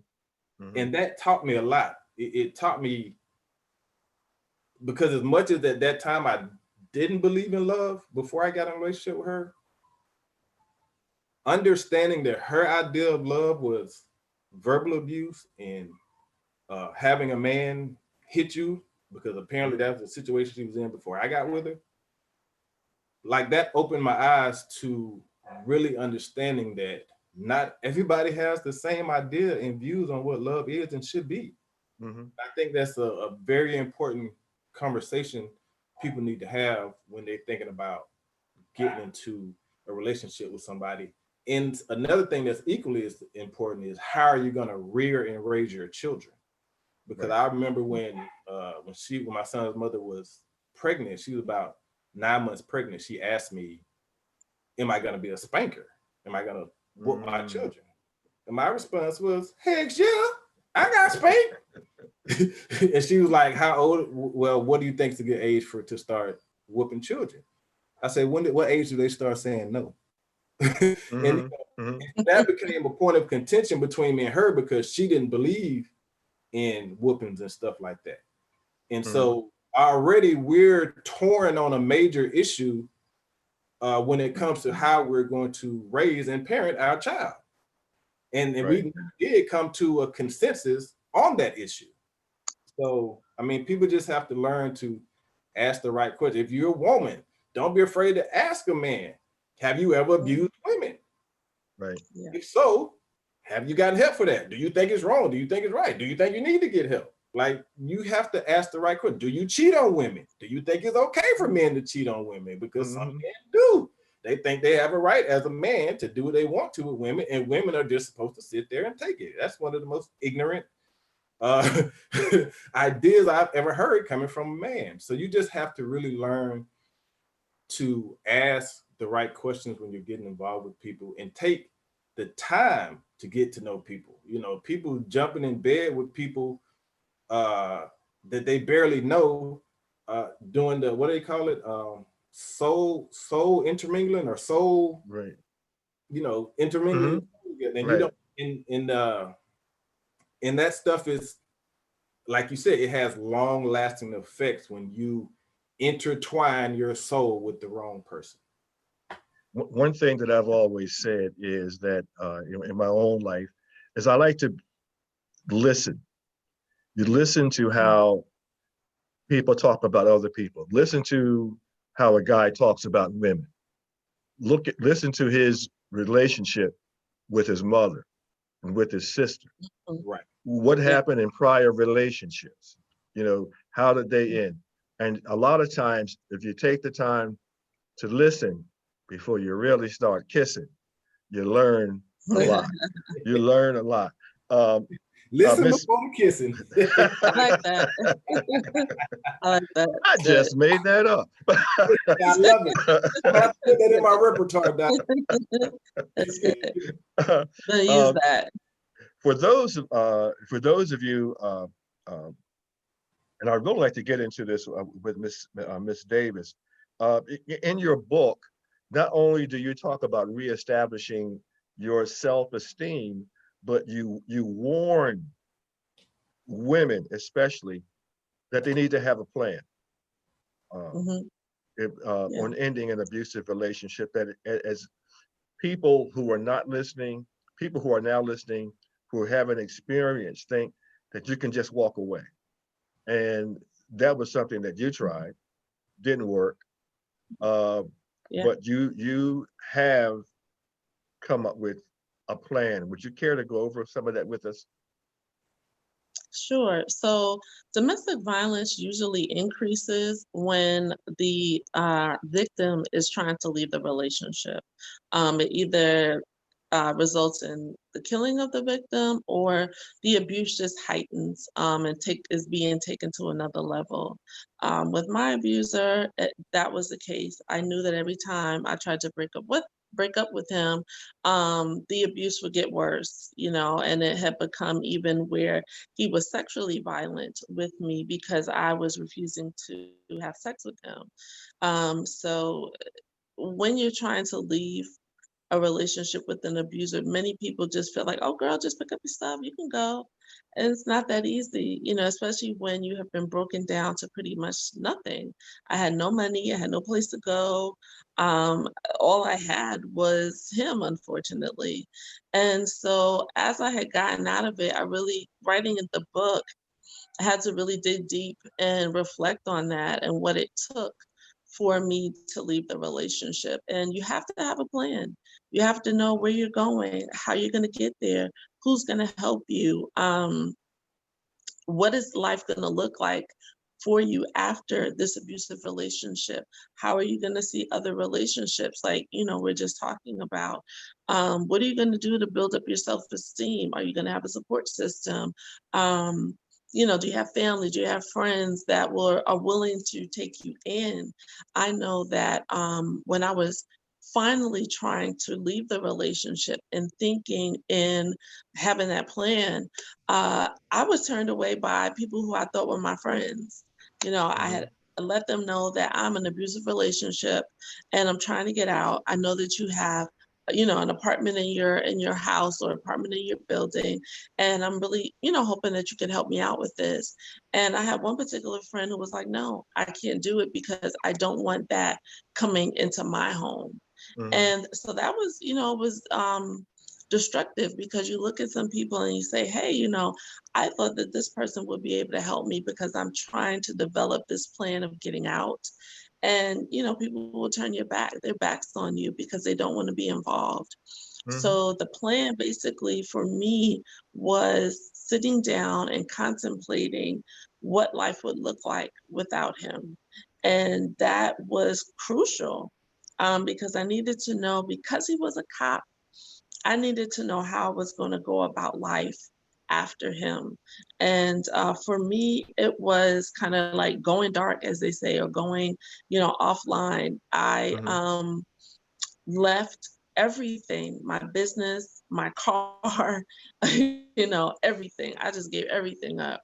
Hmm. And that taught me a lot. It taught me, because as much as at that time I didn't believe in love before I got in a relationship with her, understanding that her idea of love was verbal abuse and having a man hit you, because apparently Mm. that was the situation she was in before I got with her, like, that opened my eyes to really understanding that not everybody has the same idea and views on what love is and should be. Hmm. I think that's a very important conversation people need to have when they're thinking about getting into a relationship with somebody. And another thing that's equally as important is, how are you going to rear and raise your children? Because Right. I remember when my son's mother was pregnant, she was about 9 months pregnant. She asked me, am I going to be a spanker? Am I going to whoop my Mm. children? And my response was, heck yeah, I got spanked. And she was like, how old? Well, what do you think is a good age to start whooping children? I said, what age do they start saying no? And Mhm. Mhm. that became a point of contention between me and her because she didn't believe in whoopings and stuff like that. And Mhm. so already we're torn on a major issue when it comes to how we're going to raise and parent our child. And Right. we did come to a consensus on that issue. So, I mean, people just have to learn to ask the right question. If you're a woman, don't be afraid to ask a man, have you ever abused women? Right. Yeah. If so, have you gotten help for that? Do you think it's wrong? Do you think it's right? Do you think you need to get help? Like, you have to ask the right question. Do you cheat on women? Do you think it's okay for men to cheat on women? Because some Mhm. men do. They think they have a right as a man to do what they want to with women, and women are just supposed to sit there and take it. That's one of the most ignorant uh, ideas I've ever heard coming from a man. So you just have to really learn to ask the right questions when you're getting involved with people and take the time to get to know people. You know, people jumping in bed with people that they barely know, doing the, what do they call it? Soul intermingling or soul, Right. intermingling. Mhm. And you Right. don't, and that stuff is, like you said, it has long lasting effects when you intertwine your soul with the wrong person. One thing that I've always said is that in my own life is I like to listen. You listen to how people talk about other people. Listen to how a guy talks about women. Listen to his relationship with his mother and with his sister. Right. What Yeah. happened in prior relationships? How did they end? And a lot of times, if you take the time to listen before you really start kissing, you learn a lot. You learn a lot. Um, Listen Miss, before kissing. I like that. I like that. I Good. just made that up. I love it. I'm gonna have to put that in my repertoire, Doc. That's good. I'm gonna use uh, that. for those of you, and I'd really like to get into this with Miss Davis. In your book, not only do you talk about reestablishing your self-esteem, but you warn women, especially, that they need to have a plan uh, Hmm. Yeah. on ending an abusive relationship. That as people who are not listening, people who are now listening, who haven't experienced, think that you can just walk away. And that was something that you tried, didn't work. Uh, Yeah. but you have come up with a plan. Would you care to go over some of that with us? Sure. So domestic violence usually increases when the victim is trying to leave the relationship. It either results in the killing of the victim, or the abuse just heightens and is being taken to another level. With my abuser, that was the case. I knew that every time I tried to break up with him, the abuse would get worse, and it had become even where he was sexually violent with me because I was refusing to have sex with him. So when you're trying to leave a relationship with an abuser, many people just feel like, oh, girl, just pick up your stuff, you can go. And it's not that easy, especially when you have been broken down to pretty much nothing. I had no money, I had no place to go. Um, all I had was him, unfortunately. And so as I had gotten out of it, I really, writing in the book, I had to really dig deep and reflect on that and what it took for me to leave the relationship. And you have to have a plan. You have to know where you're going, how you're going to get there, who's going to help you. What is life going to look like for you after this abusive relationship? How are you going to see other relationships like, we're just talking about? What are you going to do to build up your self-esteem? Are you going to have a support system? Do you have family? Do you have friends that are willing to take you in? I know that when I was finally trying to leave the relationship and thinking in having that plan, I was turned away by people who I thought were my friends. You know, I Mm-hmm. had let them know that I'm in an abusive relationship and I'm trying to get out. I know that you have, you know, an apartment in your house or apartment in your building, and I'm really, you know, hoping that you can help me out with this. And I had one particular friend who was like, no, I can't do it because I don't want that coming into my home. Mm-hmm. And so that was, you know, was destructive, because you look at some people and you say, hey, you know, I thought that this person would be able to help me because I'm trying to develop this plan of getting out. And, you know, people will turn their backs on you because they don't want to be involved. Mm-hmm. So the plan basically for me was sitting down and contemplating what life would look like without him. And that was crucial, because I needed to know, because he was a cop, I needed to know how I was going to go about life after him. And for me, it was kind of like going dark, as they say, or going, you know, offline. I Mm-hmm. left everything, my business, my car, you know, everything. I just gave everything up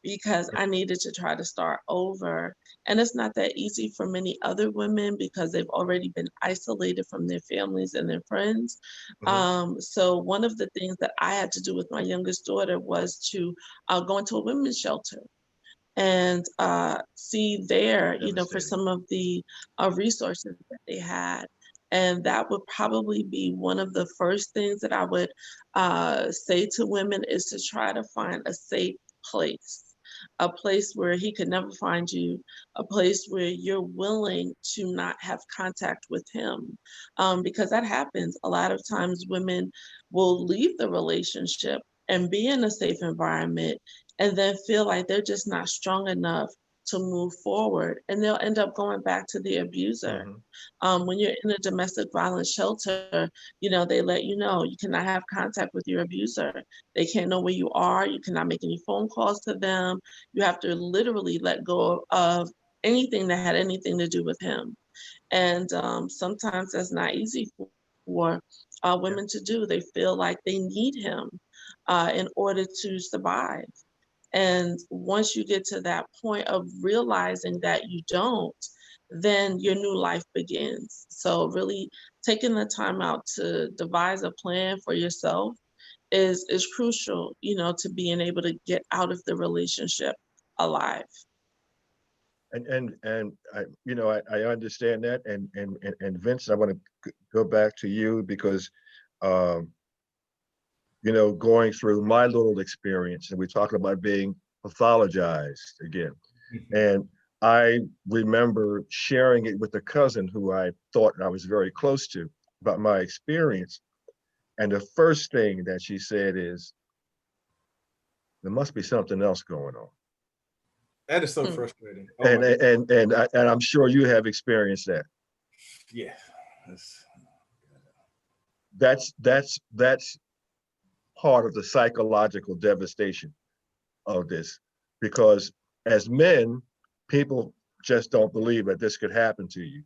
because I needed to try to start over. And it's not that easy for many other women because they've already been isolated from their families and their friends. Mm-hmm. So one of the things that I had to do with my youngest daughter was to go into a women's shelter and see there, you know, for Devastating. some of the resources that they had. And that would probably be one of the first things that I would say to women, is to try to find a safe place, a place where he could never find you, a place where you're willing to not have contact with him. Because that happens. A lot of times women will leave the relationship and be in a safe environment and then feel like they're just not strong enough to move forward. And they'll end up going back to the abuser. Mm-hmm. When you're in a domestic violence shelter, you know, they let you know you cannot have contact with your abuser. They can't know where you are. You cannot make any phone calls to them. You have to literally let go of anything that had anything to do with him. And sometimes that's not easy for Yeah. women to do. They feel like they need him in order to survive. And once you get to that point of realizing that you don't, then your new life begins. So really taking the time out to devise a plan for yourself is crucial, you know, to being able to get out of the relationship alive. And I, you know, I understand that. And Vince, I want to go back to you because, um, you know, going through my little experience, and we talk about being pathologized again. And I remember sharing it with a cousin who I thought I was very close to about my experience. And the first thing that she said is, there must be something else going on. That is so Hmm. frustrating. Oh And my goodness. and I'm sure you have experienced that. Yeah. That's, That's part of the psychological devastation of this, because as men, people just don't believe that this could happen to you.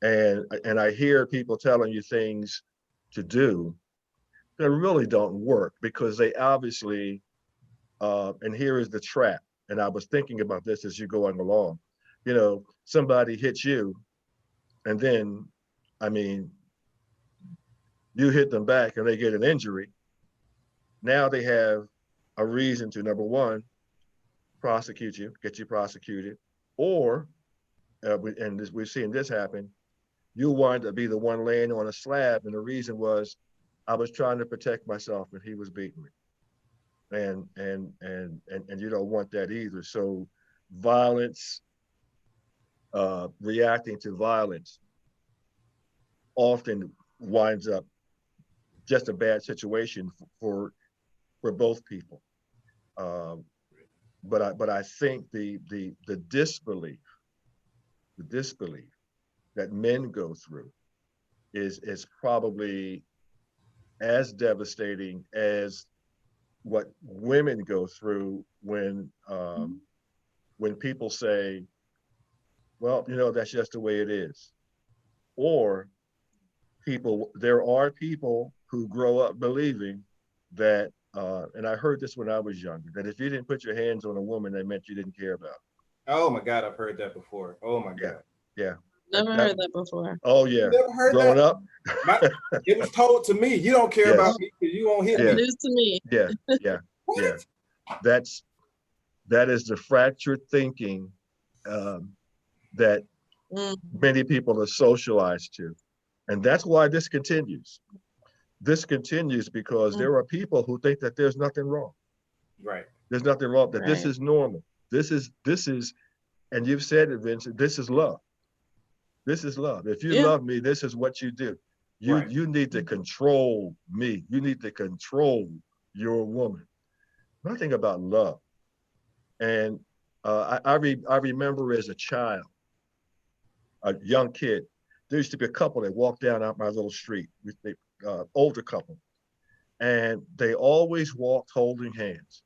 And I hear people telling you things to do that really don't work because they obviously, and here is the trap. And I was thinking about this as you're going along. You know, somebody hits you, and then, I mean, you hit them back and they get an injury. Now they have a reason to, number one, prosecute you, get you prosecuted, or, and this, we're seeing this happen, you wanted to be the one laying on a slab, and the reason was I was trying to protect myself and he was beating me. And you don't want that either. So violence, reacting to violence often winds up just a bad situation for both people. Um, but I think the disbelief that men go through is probably as devastating as what women go through when people say, well, you know, that's just the way it is, or there are people who grow up believing that, and I heard this when I was younger, that if you didn't put your hands on a woman, that meant you didn't care about Oh my God, I've heard that before. Oh my her. God. Yeah, yeah. Never heard that before. Oh You yeah. never heard Growing that? up. My, it was told to me, you don't care about Yes. me because you won't hit Yeah. me. News to me. Yeah. Yeah. Yeah. What? That's that is the fractured thinking um, that Mm, many people are socialized to, and that's why this continues. This continues because mm, there are people who think that there's nothing wrong. Right. There's nothing wrong. That this right. is normal. This is, and you've said it, Vincent. This is love. This is love. If you Yeah. love me, this is what you do. You Right. you need to control me. You need to control your woman. Nothing about love. And I remember as a child, a young kid, there used to be a couple that walked down out my little street. They, older couple, and they always walked holding hands.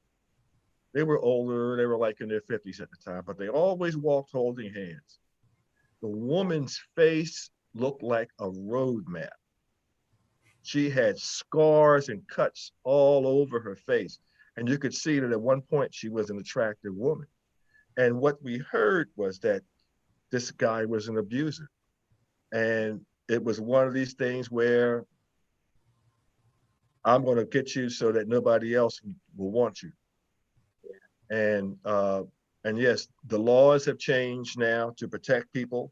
They were older. They were like in their 50s at the time, but they always walked holding hands. The woman's face looked like a road map. She had scars and cuts all over her face. And you could see that at one point she was an attractive woman. And what we heard was that this guy was an abuser. And it was one of these things where I'm going to get you so that nobody else will want you. And and yes, the laws have changed now to protect people.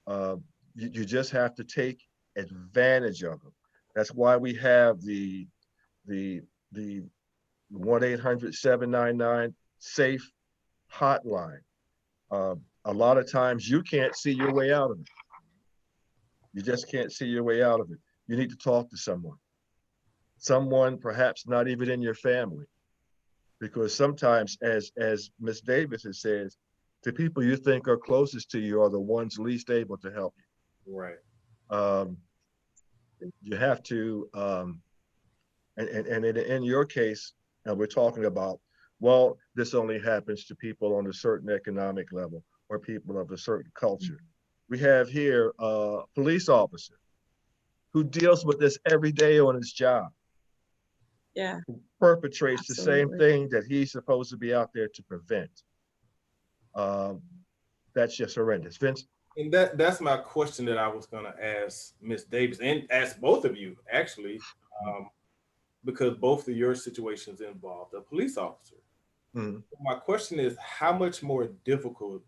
Uh, you just have to take advantage of them. That's why we have the the 1-800-799 safe hotline. A lot of times you can't see your way out of it. You just can't see your way out of it. You need to talk to someone perhaps not even in your family, because sometimes, as Miss Davis has said, the people you think are closest to you are the ones least able to help Right. you. You have to, and in your case, and we're talking about, well, this only happens to people on a certain economic level or people of a certain culture. We have here a police officer who deals with this every day on his job, Yeah. who perpetrates the same Absolutely. thing that he's supposed to be out there to prevent. Um, that's just horrendous. Vince? And that's my question that I was gonna ask Miss Davis and ask both of you actually, um, because both of your situations involved a police officer. Mhm. My question is, how much more difficult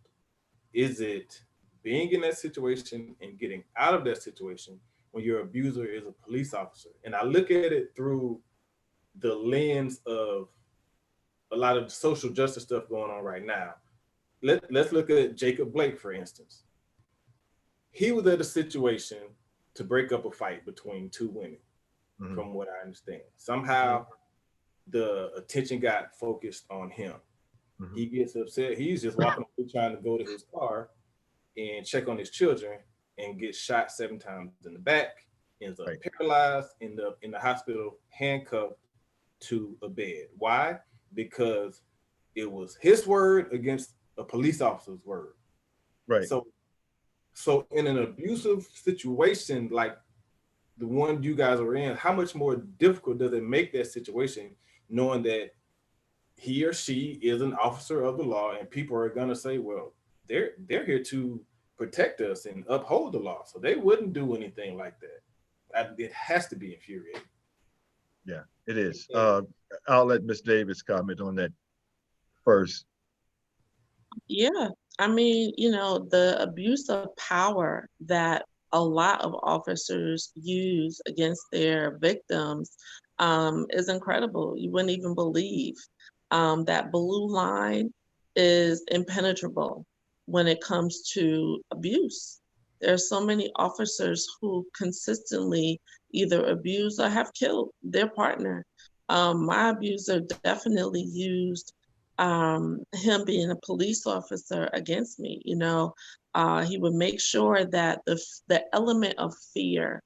is it being in that situation and getting out of that situation when your abuser is a police officer? And I look at it through the lens of a lot of social justice stuff going on right now. Let's look at Jacob Blake, for instance. He was at a situation to break up a fight between two women, Mhm. from what I understand. Somehow the attention got focused on him. Mhm. He gets upset. He's just walking away trying to go to his car and check on his children and gets shot 7 times in the back, ends up Right. paralyzed, ends up in the hospital handcuffed to a bed. Why? Because it was his word against a police officer's word. Right. So so in an abusive situation like the one you guys are in, how much more difficult does it make that situation knowing that he or she is an officer of the law and people are gonna say, well, they're here to protect us and uphold the law. So they wouldn't do anything like that. It has to be infuriating. Yeah, it is. I'll let Miss Davis comment on that first. Yeah. I mean, the abuse of power that a lot of officers use against their victims is incredible. You wouldn't even believe that blue line is impenetrable when it comes to abuse. There are so many officers who consistently either abuse or have killed their partner. My abuser definitely used him being a police officer against me. He would make sure that the element of fear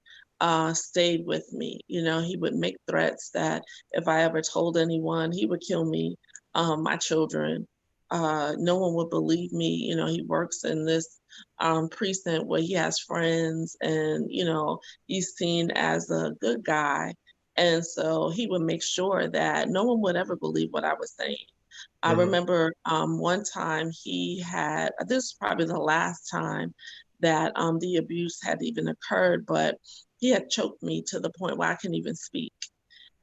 stayed with me. He would make threats that if I ever told anyone, he would kill me, my children. no one would believe me. You know, he works in this precinct where he has friends and, you know, he's seen as a good guy. And so he would make sure that no one would ever believe what I was saying. I Hmm. remember one time he had, this is probably the last time that the abuse had even occurred, but he had choked me to the point where I couldn't even speak.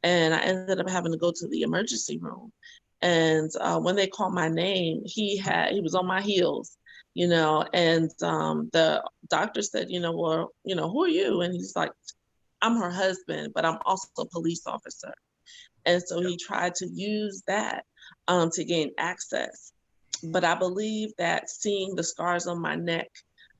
And I ended up having to go to the emergency room. And when they called my name, he was on my heels, you know, and the doctor said, you know, well, you know, who are you? And he's like, I'm her husband, but I'm also a police officer. And so he tried to use that to gain access. But I believe that seeing the scars on my neck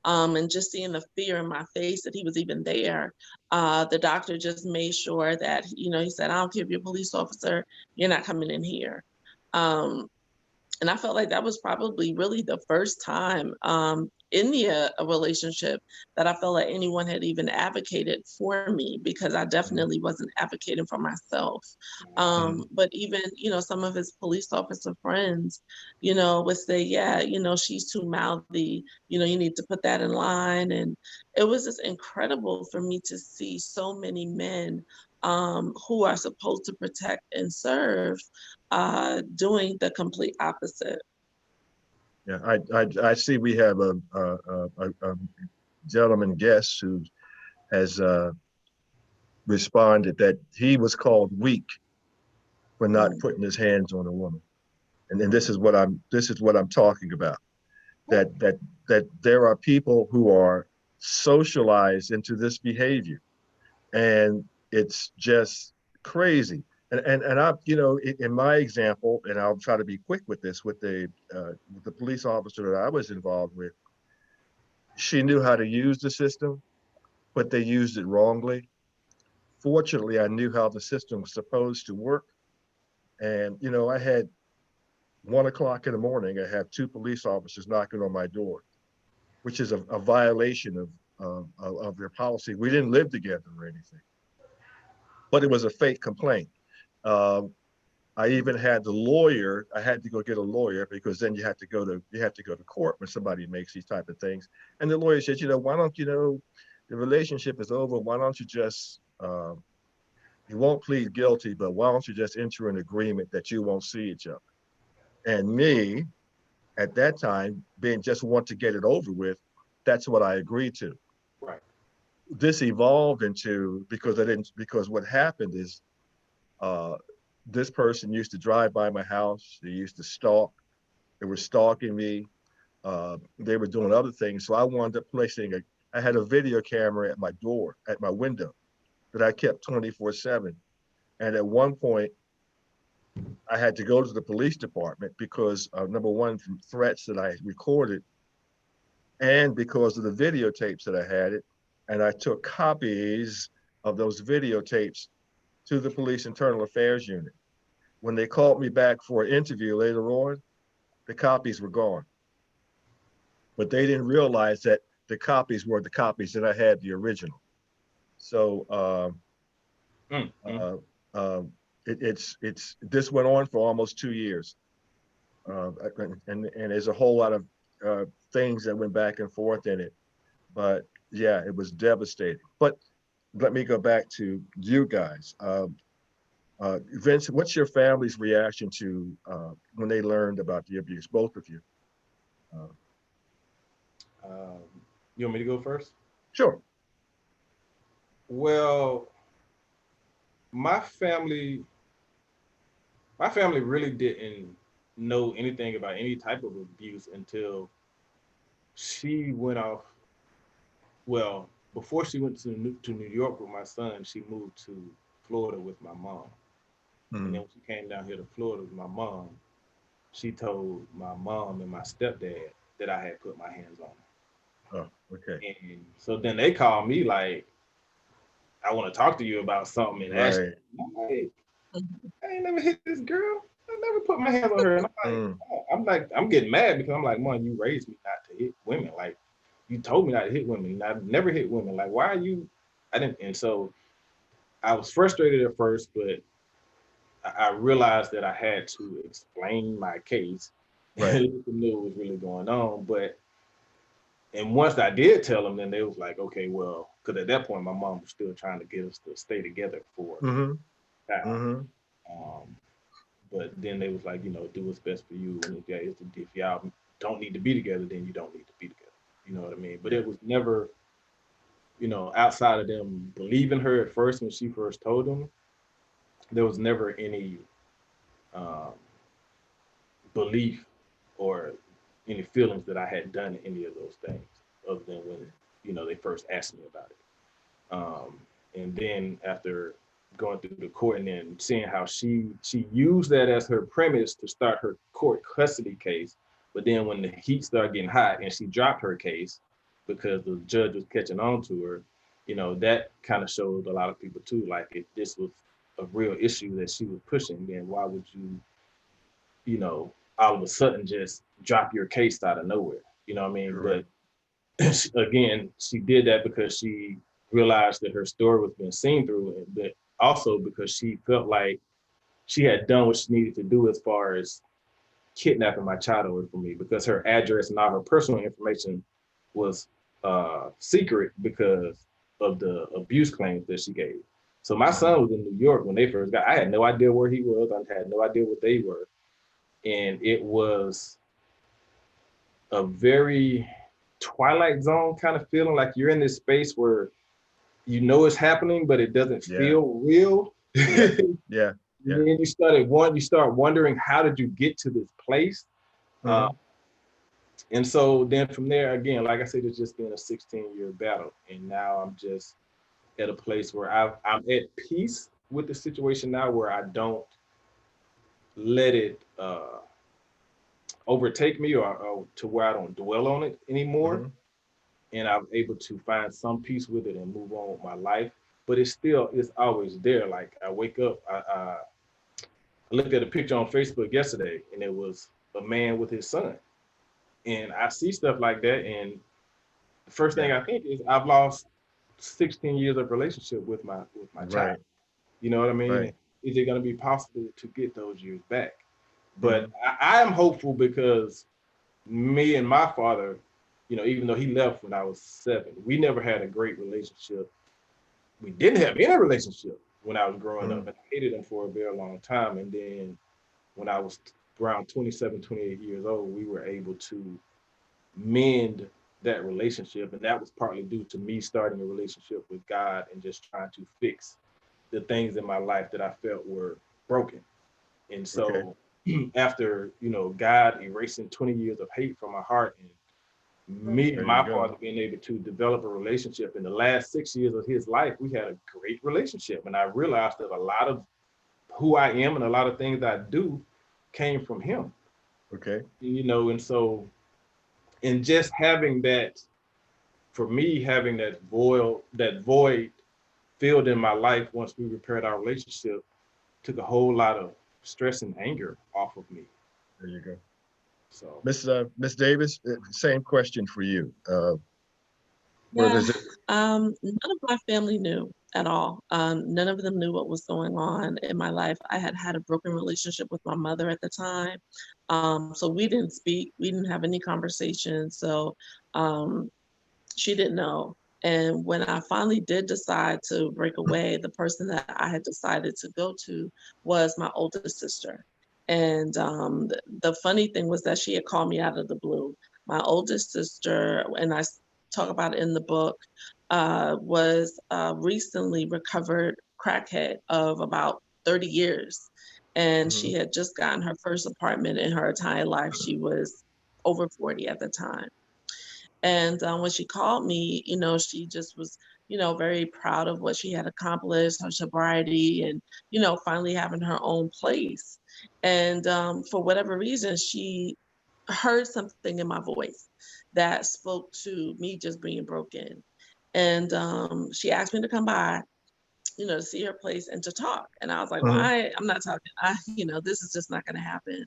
and just seeing the fear in my face that he was even there, the doctor just made sure that, you know, he said, I don't care if you're a police officer, you're not coming in here. Um, and I felt like that was probably really the first time in the a relationship that I felt like anyone had even advocated for me because I definitely wasn't advocating for myself. Hmm. But even, you know, some of his police officer friends, you know, would say, yeah, you know, she's too mouthy, you know, you need to put that in line. And it was just incredible for me to see so many men who are supposed to protect and serve doing the complete opposite. Yeah, I see we have a gentleman guest who has responded that he was called weak for not Mm, putting his hands on a woman. And this is what I'm talking about. That that that there are people who are socialized into this behavior, and it's just crazy. And I, you know, in my example, and I'll try to be quick with this, with the police officer that I was involved with, she knew how to use the system, but they used it wrongly. Fortunately, I knew how the system was supposed to work, and you know, I had 1 o'clock in the morning, I have two police officers knocking on my door, which is a violation of their policy. We didn't live together or anything, but it was a fake complaint. Um, I even had the lawyer. I had to go get a lawyer because then you have to go to court when somebody makes these type of things. And the lawyer said, you know, why don't you know the relationship is over? Why don't you just you won't plead guilty, but why don't you just enter an agreement that you won't see each other? And me, at that time, being just want to get it over with, that's what I agreed to. Right. This evolved into because what happened is uh, this person used to drive by my house. They used to stalk. They were stalking me. They were doing other things. So I wound up placing I had a video camera at my door, at my window, that I kept 24/7. And at one point, I had to go to the police department because number one, from threats that I recorded, and because of the videotapes that I had it, and I took copies of those videotapes to the police internal affairs unit. When they called me back for an interview later on, the copies were gone. But they didn't realize that the copies were the copies that I had the original. So Mm, mm. uh, uh, it's this went on for almost 2 years, and there's a whole lot of things that went back and forth in it. But yeah, it was devastating. But let me go back to you guys. Vince, what's your family's reaction to when they learned about the abuse? Both of you. Uh, Um, you want me to go first? sure. Well, my family, my family really didn't know anything about any type of abuse until she went off. Well, before she went to New York with my son, she moved to Florida with my mom. And then Mm. when she came down here to Florida with my mom, she told my mom and my stepdad that I had put my hands on her. Oh, okay. And so then they called me like, I want to talk to you about something and ask Right. you. I'm like, mhm, I ain't never hit this girl. I never put my hands on her. And I'm like, Mm. oh, I'm getting mad because I'm like, Mom, you raised me not to hit women. Like, you told me not to hit women. And I've never hit women. Like, why are you? I didn't. And so I was frustrated at first, but I realized that I had to explain my case Right. and knew what was really going on. And once I did tell them, then they was like, okay, well, because at that point my mom was still trying to get us to stay together for Mm-hmm. a child. Mm-hmm. Um, but then they was like, do what's best for you, and if y'all don't need to be together, then you don't need to be together. You know what I mean? But Yeah. it was never, outside of them believing her at first when she first told them, there was never any um, belief or any feelings that I had done any of those things, other than when they first asked me about it. Um, and then after going through the court and then seeing how she used that as her premise to start her court custody case, but then when the heat started getting hot and she dropped her case because the judge was catching on to her, that kind of showed a lot of people too, like if this was a real issue that she was pushing, then why would all of a sudden just drop your case out of nowhere? You know what I mean? Correct. But again, she did that because she realized that her story was being seen through, but also because she felt like she had done what she needed to do as far as kidnapping my child away from me, because her address and all her personal information was secret because of the abuse claims that she gave. So my son was in New York when they first got. I had no idea where he was. I had no idea what they were, and it was a very Twilight Zone kind of feeling, like you're in this space where it's happening, but it doesn't Yeah. feel real. Yeah. Yeah. And Yeah. then you start wondering, how did you get to this place? Uh, Mm-hmm. and so then from there, again, like I said, it's just been a 16-year battle. And now I'm just at a place where I'm at peace with the situation now, where I don't let it overtake me, or to where I don't dwell on it anymore. Mm-hmm. And I'm able to find some peace with it and move on with my life. But it's always there. Like I wake up, I looked at a picture on Facebook yesterday, and it was a man with his son. And I see stuff like that, and the first thing Yeah. I think is I've lost 16 years of relationship with my child. Right. You know what I mean? Right. Is it going to be possible to get those years back? Mm-hmm. But I am hopeful, because me and my father, even though he left when I was 7, we never had a great relationship. We didn't have any relationship when I was growing Mm-hmm. up, and I hated him for a very long time. And then when I was around 27, 28 years old, we were able to mend that relationship. And that was partly due to me starting a relationship with God and just trying to fix the things in my life that I felt were broken. And Okay. so after, God erasing 20 years of hate from my heart, and me and There you my go. father being able to develop a relationship in the last 6 years of his life, we had a great relationship. And I realized that a lot of who I am and a lot of things I do came from him, Okay. and so, and just having that, for me, having that void filled in my life once we repaired our relationship, took a whole lot of stress and anger off of me. There you go. So Miss Davis, same question for you. Where Yeah, does it? none of my family knew at all. None of them knew what was going on in my life. I had had a broken relationship with my mother at the time. So we didn't speak, we didn't have any conversation. So um, she didn't know. And when I finally did decide to break away, the person that I had decided to go to was my oldest sister. And the funny thing was that she had called me out of the blue. My oldest sister, and talk about it in the book, was a recently recovered crackhead of about 30 years. And Mm-hmm. she had just gotten her first apartment in her entire life. She was over 40 at the time. And when she called me, she just was, very proud of what she had accomplished, her sobriety, and, finally having her own place. And for whatever reason, she heard something in my voice that spoke to me just being broken. And she asked me to come by, to see her place and to talk. And I was like, well, Mm-hmm. I'm not talking. This is just not going to happen.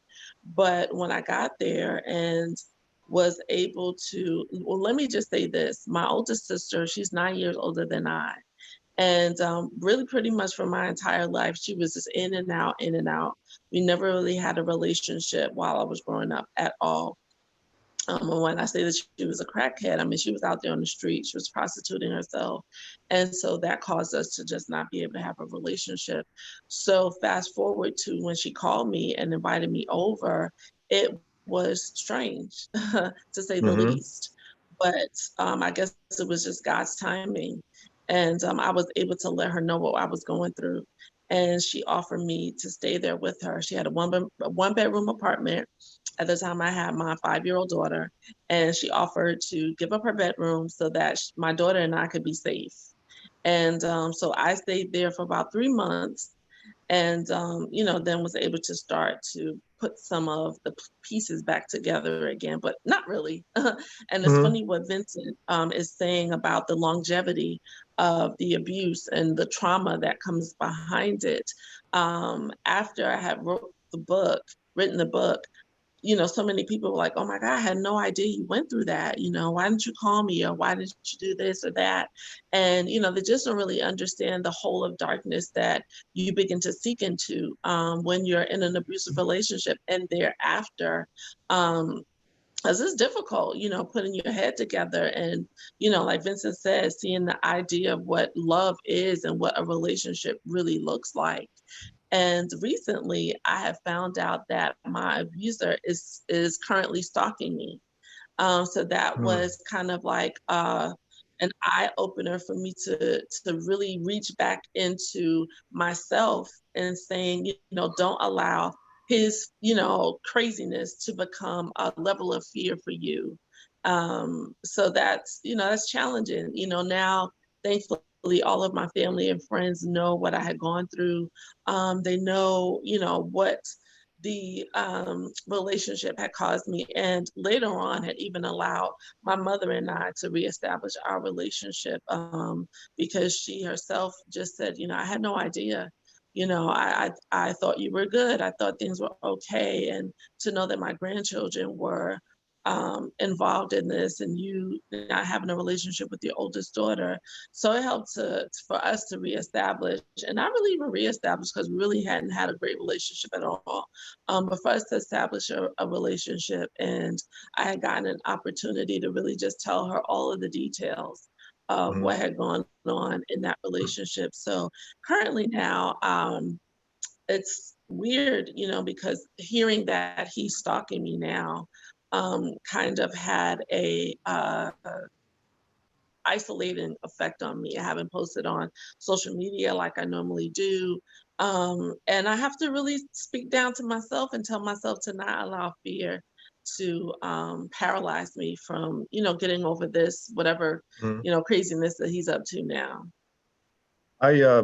But when I got there and was able to, well, let me just say this. My oldest sister, she's 9 years older than I. And really pretty much for my entire life, she was just in and out, in and out. We never really had a relationship while I was growing up at all. And when I say that she was a crackhead, I mean, she was out there on the street, she was prostituting herself. And so that caused us to just not be able to have a relationship. So fast forward to when she called me and invited me over, it was strange to say the Mm-hmm. least. But I guess it was just God's timing. And I was able to let her know what I was going through. And she offered me to stay there with her. She had a one bedroom apartment. At the time, I had my 5-year-old daughter, and she offered to give up her bedroom so that my daughter and I could be safe. And so I stayed there for about 3 months, and then was able to start to put some of the pieces back together again, but not really. And it's Mm-hmm. funny what Vincent is saying about the longevity of the abuse and the trauma that comes behind it. After I had written the book, so many people were like, "Oh my God, I had no idea you went through that. Why didn't you call me, or why didn't you do this or that?" And they just don't really understand the whole of darkness that you begin to seek into when you're in an abusive relationship and thereafter. Because it's difficult, putting your head together and, like Vincent said, seeing the idea of what love is and what a relationship really looks like. And recently, I have found out that my abuser is currently stalking me. So that was kind of like an eye opener for me to really reach back into myself and saying, don't allow his, craziness to become a level of fear for you. So that's challenging. Now, thankfully, all of my family and friends know what I had gone through. They know, what the relationship had caused me, and later on had even allowed my mother and I to reestablish our relationship because she herself just said, I had no idea. I thought you were good. I thought things were okay. And to know that my grandchildren were involved in this, and you not having a relationship with your oldest daughter. So it helped for us to reestablish, and not really even reestablish because we really hadn't had a great relationship at all. But for us to establish a relationship, and I had gotten an opportunity to really just tell her all of the details of Mm-hmm. what had gone on in that relationship. So currently now, it's weird, because hearing that he's stalking me now kind of had a isolating effect on me. I haven't posted on social media like I normally do. And I have to really speak down to myself and tell myself to not allow fear to paralyze me from, getting over this, whatever, Mm-hmm. craziness that he's up to now. I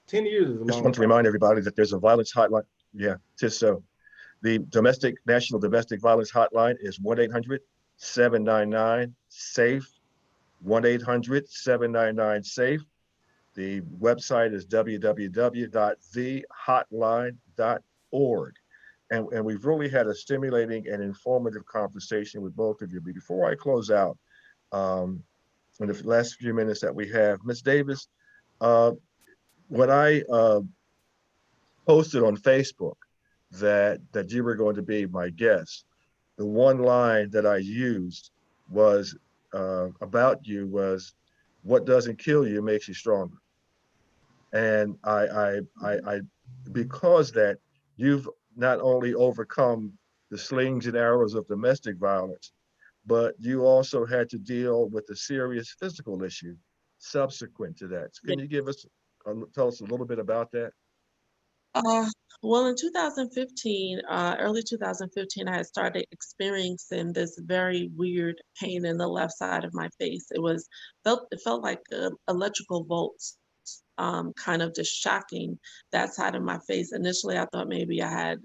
10 years is a just long want to time. remind everybody that there's a violence hotline. Yeah, just so. The National Domestic Violence Hotline is 1-800-799-SAFE, 1-800-799-SAFE. The website is www.thehotline.org. And we've really had a stimulating and informative conversation with both of you. But before I close out, in the last few minutes that we have, Ms. Davis, uh, when I posted on Facebook that you were going to be my guest, the one line that I used was about you was, "What doesn't kill you makes you stronger." And I because that you've not only overcome the slings and arrows of domestic violence, but you also had to deal with a serious physical issue subsequent to that. So can you tell us a little bit about that? Uh, well, in 2015, early 2015, I had started experiencing this very weird pain in the left side of my face. It felt like electrical volts, kind of just shocking that side of my face. Initially, I thought maybe I had,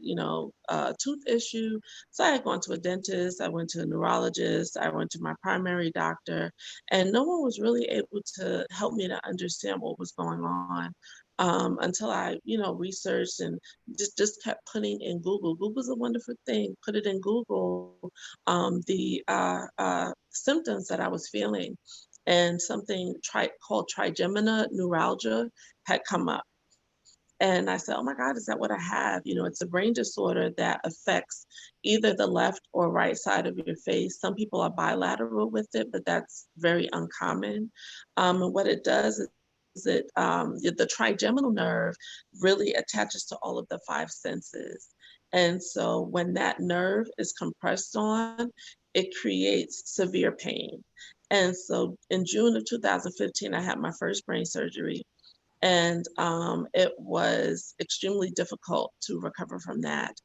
a tooth issue. So I had gone to a dentist, I went to a neurologist, I went to my primary doctor, and no one was really able to help me to understand what was going on until I, researched and just kept putting in Google. Google's a wonderful thing. Put it in Google, the symptoms that I was feeling, and something called trigeminal neuralgia had come up. And I said, oh my God, is that what I have? You know, it's a brain disorder that affects either the left or right side of your face. Some people are bilateral with it, but that's very uncommon. And what it does is the trigeminal nerve really attaches to all of the five senses. And so when that nerve is compressed on, it creates severe pain. And so in June of 2015, I had my first brain surgery, and it was extremely difficult to recover from that.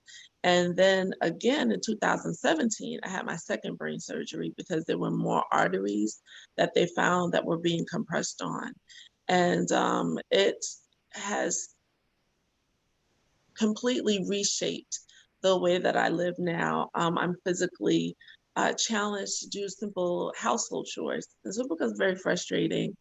And then again in 2017, I had my second brain surgery because there were more arteries that they found that were being compressed on. And it has completely reshaped the way that I live now. I'm physically challenged to do simple household chores. And so it becomes very frustrating.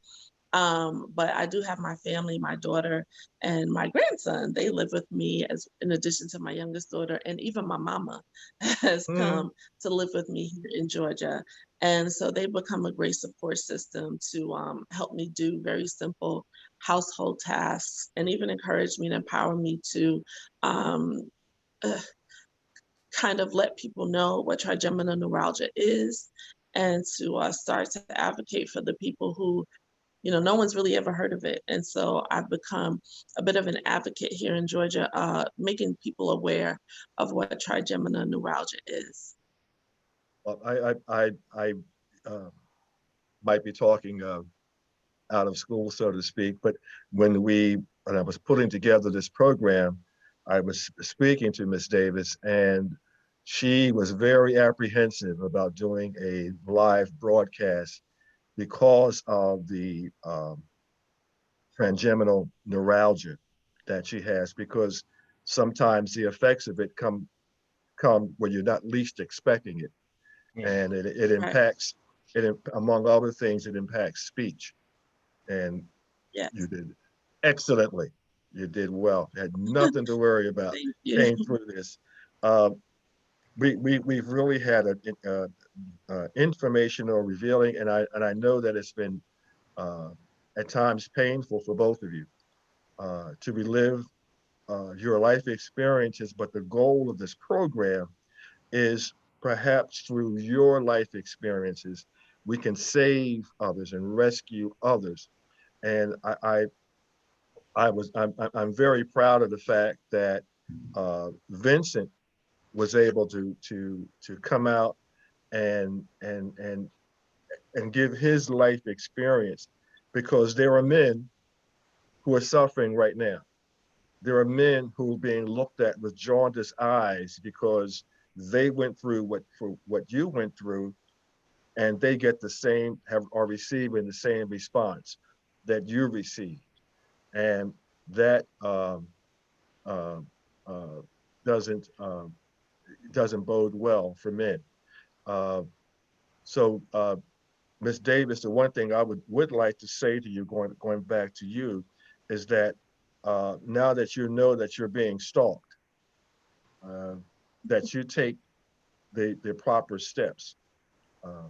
But I do have my family, my daughter and my grandson. They live with me as in addition to my youngest daughter, and even my mama has Mhm. come to live with me here in Georgia. And so they become a great support system to help me do very simple household tasks and even encourage me and empower me to um, uh, kind of let people know what trigeminal neuralgia is and to start to advocate for the people who, you know, no one's really ever heard of it. And so I've become a bit of an advocate here in Georgia, making people aware of what trigeminal neuralgia is. Well, I uh, might be talking out of school, so to speak, but when I was putting together this program, I was speaking to Miss Davis, and she was very apprehensive about doing a live broadcast because of the trigeminal neuralgia that she has, because sometimes the effects of it come when you're not least expecting it, Mm. and it Right. impacts it, among other things, it impacts speech. And you Yes. did excellently. You did well. Had nothing to worry about. Thank you. Came through this. Uh, we've really had informational, revealing, and I know that it's been uh, at times painful for both of you to relive your life experiences. But the goal of this program is perhaps through your life experiences, we can save others and rescue others. And I'm very proud of the fact that Vincent was able to come out and give his life experience, because there are men who are suffering right now. There are men who are being looked at with jaundiced eyes because they went through what you went through, and they get the same, are receiving the same response that you received, and that uh, uh, doesn't doesn't bode well for men. Uh, so, Ms. Davis, the one thing I would like to say to you, going back to you, is that now that you know that you're being stalked, uh, that you take the proper steps uh,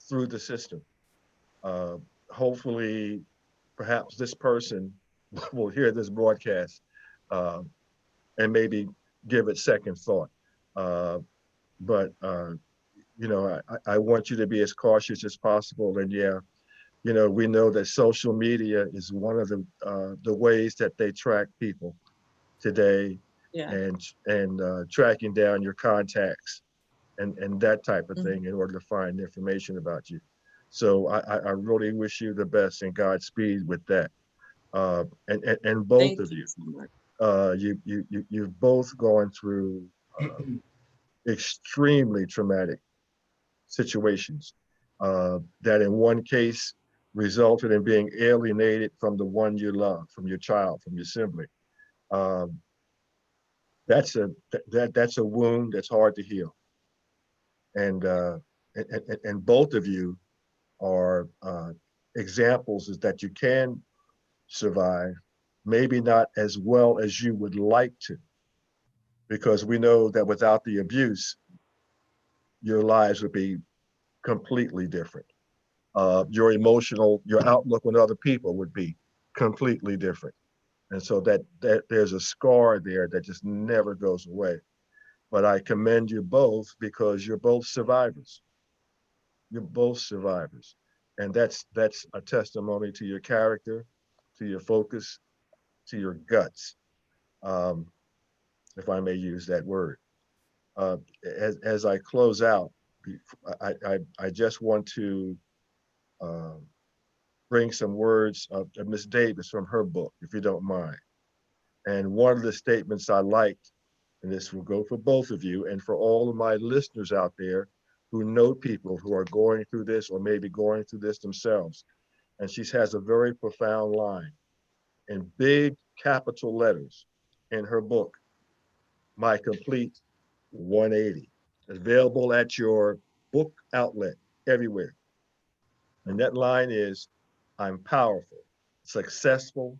through the system. Uh, Hopefully, perhaps this person will hear this broadcast uh, and maybe give it second thought. Uh, but you know, I want you to be as cautious as possible. And yeah, you know, we know that social media is one of the ways that they track people today, Yeah. and tracking down your contacts and that type of Mhm. thing in order to find information about you. So I really wish you the best and Godspeed with that. And both Thank of you you, so much. you've both gone through extremely traumatic situations that in one case resulted in being alienated from the one you love, from your child, from your sibling. Um, that's a wound that's hard to heal, and and both of you are examples is that you can survive, maybe not as well as you would like to, because we know that without the abuse, your lives would be completely different. Your outlook on other people would be completely different. And so that there's a scar there that just never goes away. But I commend you both because you're both survivors. You're both survivors. And that's a testimony to your character, to your focus, to your guts, um, if I may use that word. As I close out, I just want to um, bring some words of Miss Davis from her book, if you don't mind. And one of the statements I liked, and this will go for both of you and for all of my listeners out there who know people who are going through this or maybe going through this themselves. And she has a very profound line in big capital letters in her book, My Complete 180. Available at your book outlet everywhere. And that line is, I'm powerful, successful,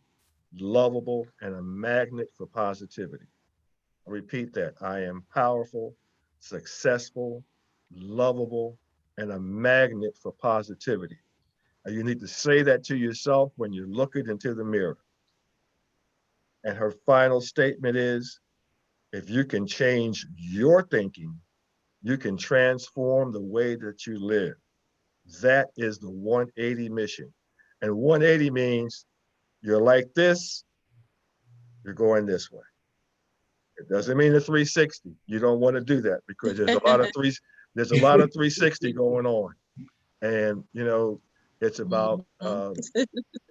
lovable, and a magnet for positivity. I repeat that. I am powerful, successful, lovable, and a magnet for positivity. And you need to say that to yourself when you look it into the mirror. And her final statement is, if you can change your thinking, you can transform the way that you live. That is the 180 mission. And 180 means you're like this, you're going this way. It doesn't mean a 360. You don't want to do that because there's a lot of 360 going on. And it's about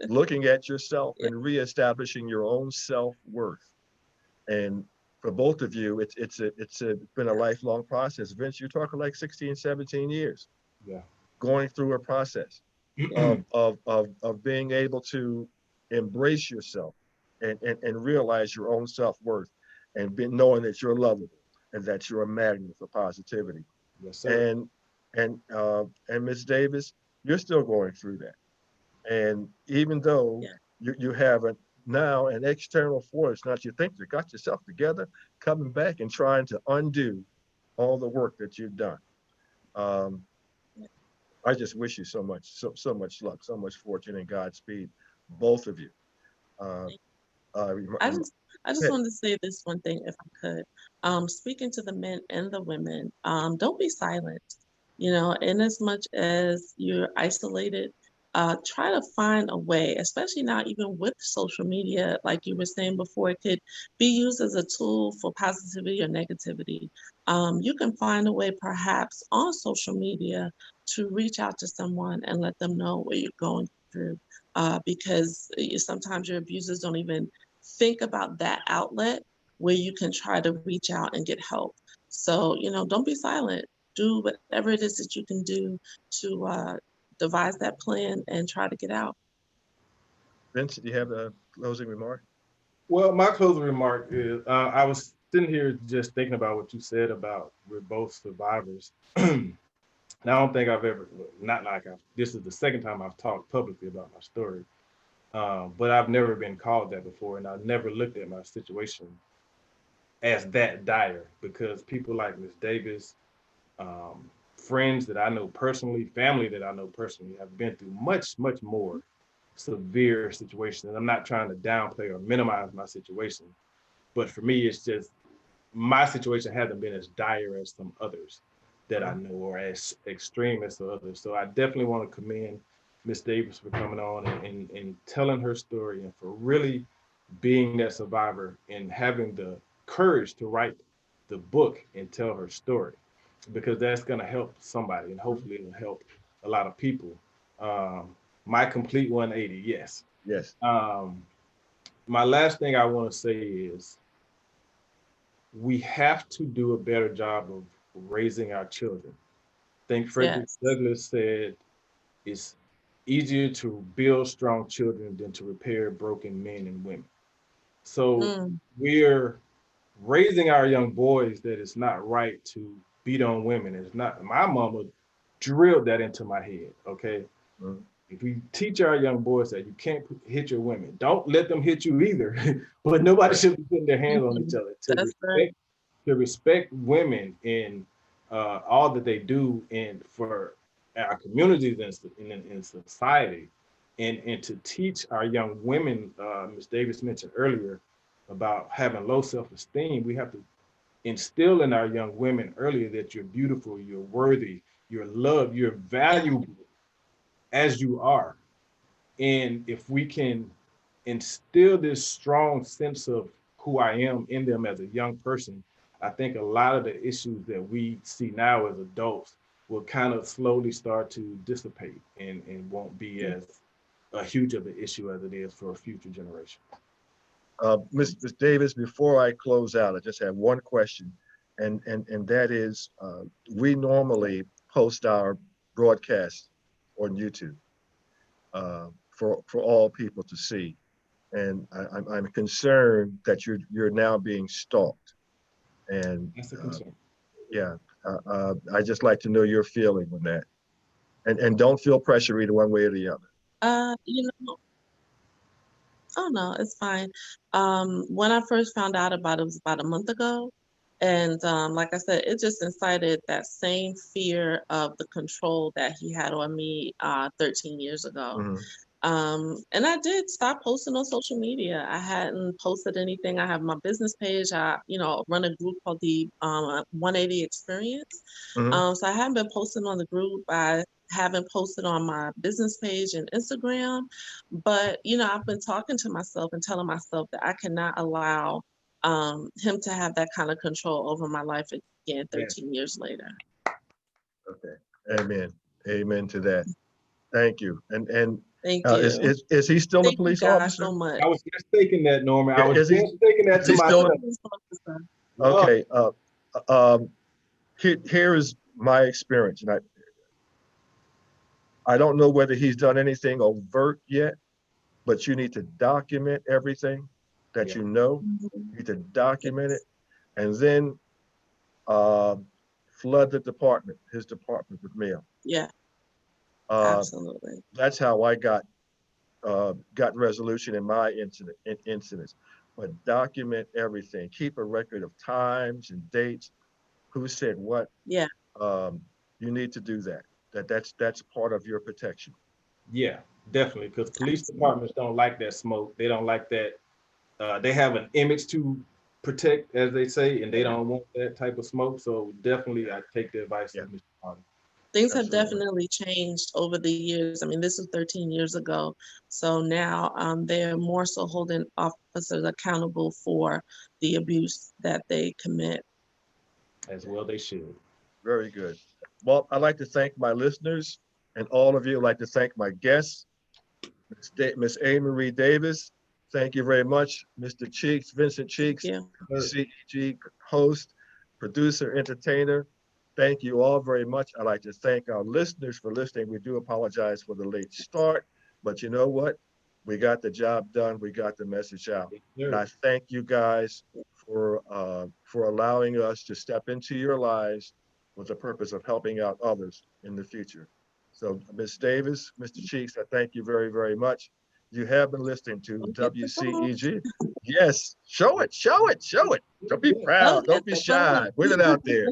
looking at yourself and reestablishing your own self-worth. And for both of you, it's been a lifelong process. Vince, you're talking like 16, 17 years. Yeah. Going through a process of being able to embrace yourself and realize your own self-worth and knowing that you're lovable and that you're a magnet for positivity. Yes, sir. And Ms. Davis, you're still going through that. And even though you have now an external force, not you think you got yourself together, coming back and trying to undo all the work that you've done. Um, I just wish you so much luck, so much fortune and Godspeed, both of you. Uh, I just I just wanted to say this one thing if I could. Speaking to the men and the women, don't be silent. In as much as you're isolated, try to find a way, especially now, even with social media, like you were saying before, it could be used as a tool for positivity or negativity. You can find a way, perhaps on social media, to reach out to someone and let them know what you're going through. Because sometimes your abusers don't even think about that outlet where you can try to reach out and get help. So, don't be silent. Do whatever it is that you can do to devise that plan and try to get out. Vince, do you have a closing remark? Well, my closing remark is I was sitting here just thinking about what you said about we're both survivors. And I don't think I've ever, not like this is the second time I've talked publicly about my story, but I've never been called that before. And I've never looked at my situation as that dire because people like Miss Davis, friends that I know personally, family that I know personally have been through much, much more severe situations. And I'm not trying to downplay or minimize my situation, but for me, it's just my situation hasn't been as dire as some others that I know or as extreme as the others. So I definitely want to commend Miss Davis for coming on and telling her story and for really being that survivor and having the courage to write the book and tell her story because that's going to help somebody and hopefully it'll help a lot of people. My complete 180, yes. Yes. My last thing I want to say is we have to do a better job of raising our children. I think Frederick Yes. Douglass said it's easier to build strong children than to repair broken men and women. So we're raising our young boys that it's not right to beat on women. It's not. My mama drilled that into my head. Okay, if we teach our young boys that you can't hit your women, don't let them hit you either. But nobody should be putting their hands on each other. That's right. To respect women in all that they do, and for our communities in society, and to teach our young women, Ms. Davis mentioned earlier about having low self-esteem. We have to instill in our young women earlier that you're beautiful, you're worthy, you're loved, you're valuable as you are. And if we can instill this strong sense of who I am in them as a young person, I think a lot of the issues that we see now as adults will kind of slowly start to dissipate and won't be as a huge of an issue as it is for a future generation. Ms. Davis, before I close out, I just have one question, and that is, we normally post our broadcast on YouTube for all people to see, and I'm concerned that you're now being stalked, and That's a concern. yeah, I just like to know your feeling on that, and don't feel pressure either one way or the other. You know, oh no, it's fine. When I first found out about it was about a month ago. And like I said, it just incited that same fear of the control that he had on me 13 years ago. Mhm. And I did stop posting on social media. I hadn't posted anything. I have my business page. I, run a group called the 180 Experience. Mhm. So I haven't been posting on the group. I haven't posted on my business page and Instagram. But, I've been talking to myself and telling myself that I cannot allow him to have that kind of control over my life again Yeah. 13 years later. Okay. Amen. Amen to that. Thank you. And Thank is, you. is is he still a Thank you police guys officer? so much. I was just thinking that, Norman. I was Is he just thinking that is to he still? myself. No, Okay. Um, here is my experience, and I don't know whether he's done anything overt yet, but you need to document everything that yeah, you know. Mhm. You need to document it, and then uh, flood the department, his department with mail. Yeah, Uh, absolutely. that's how I got resolution in my incidents. But document everything. Keep a record of times and dates. Who said what? Yeah, Um, you need to do that. That's part of your protection. yeah, definitely. Because police absolutely. departments don't like that smoke. They don't like that. They have an image to protect, as they say, and they Yeah. don't want that type of smoke. So definitely, I take the advice Yeah, of Mr. Hardy. Things have absolutely. definitely changed over the years. I mean, this was 13 years ago. So now they're more so holding officers accountable for the abuse that they commit. As well, they should. Very good. Well, I'd like to thank my listeners and all of you. I'd like to thank my guests, Miss A. Marie Davis. Thank you very much, Mr. Cheeks, Vincent Thank Cheeks, you. WCEG host, producer, entertainer. Thank you all very much. I'd like to thank our listeners for listening. We do apologize for the late start, but you know what? We got the job done. We got the message out. And Sure. I thank you guys for allowing us to step into your lives with the purpose of helping out others in the future. So, Ms. Davis, Mr. Cheeks, I thank you very, very much. You have been listening to Don't get the phone. WCEG. Yes, show it, show it, show it. Don't be Yeah. proud. Don't Don't get be the phone. shy. Put it out there.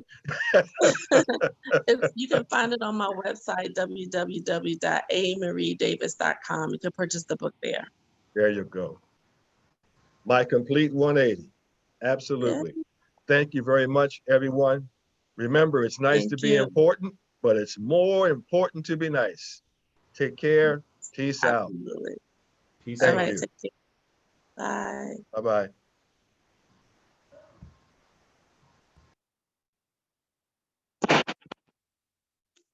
You can find it on my website, www.amariedavis.com. You can purchase the book there. There you go. My complete 180. Yeah, Absolutely. Thank you very much, everyone. Remember, it's nice to thank be you. important, but it's more important to be nice. Take care. Peace out. Absolutely. Peace All Thank out. right, you. take care. Bye. Bye bye.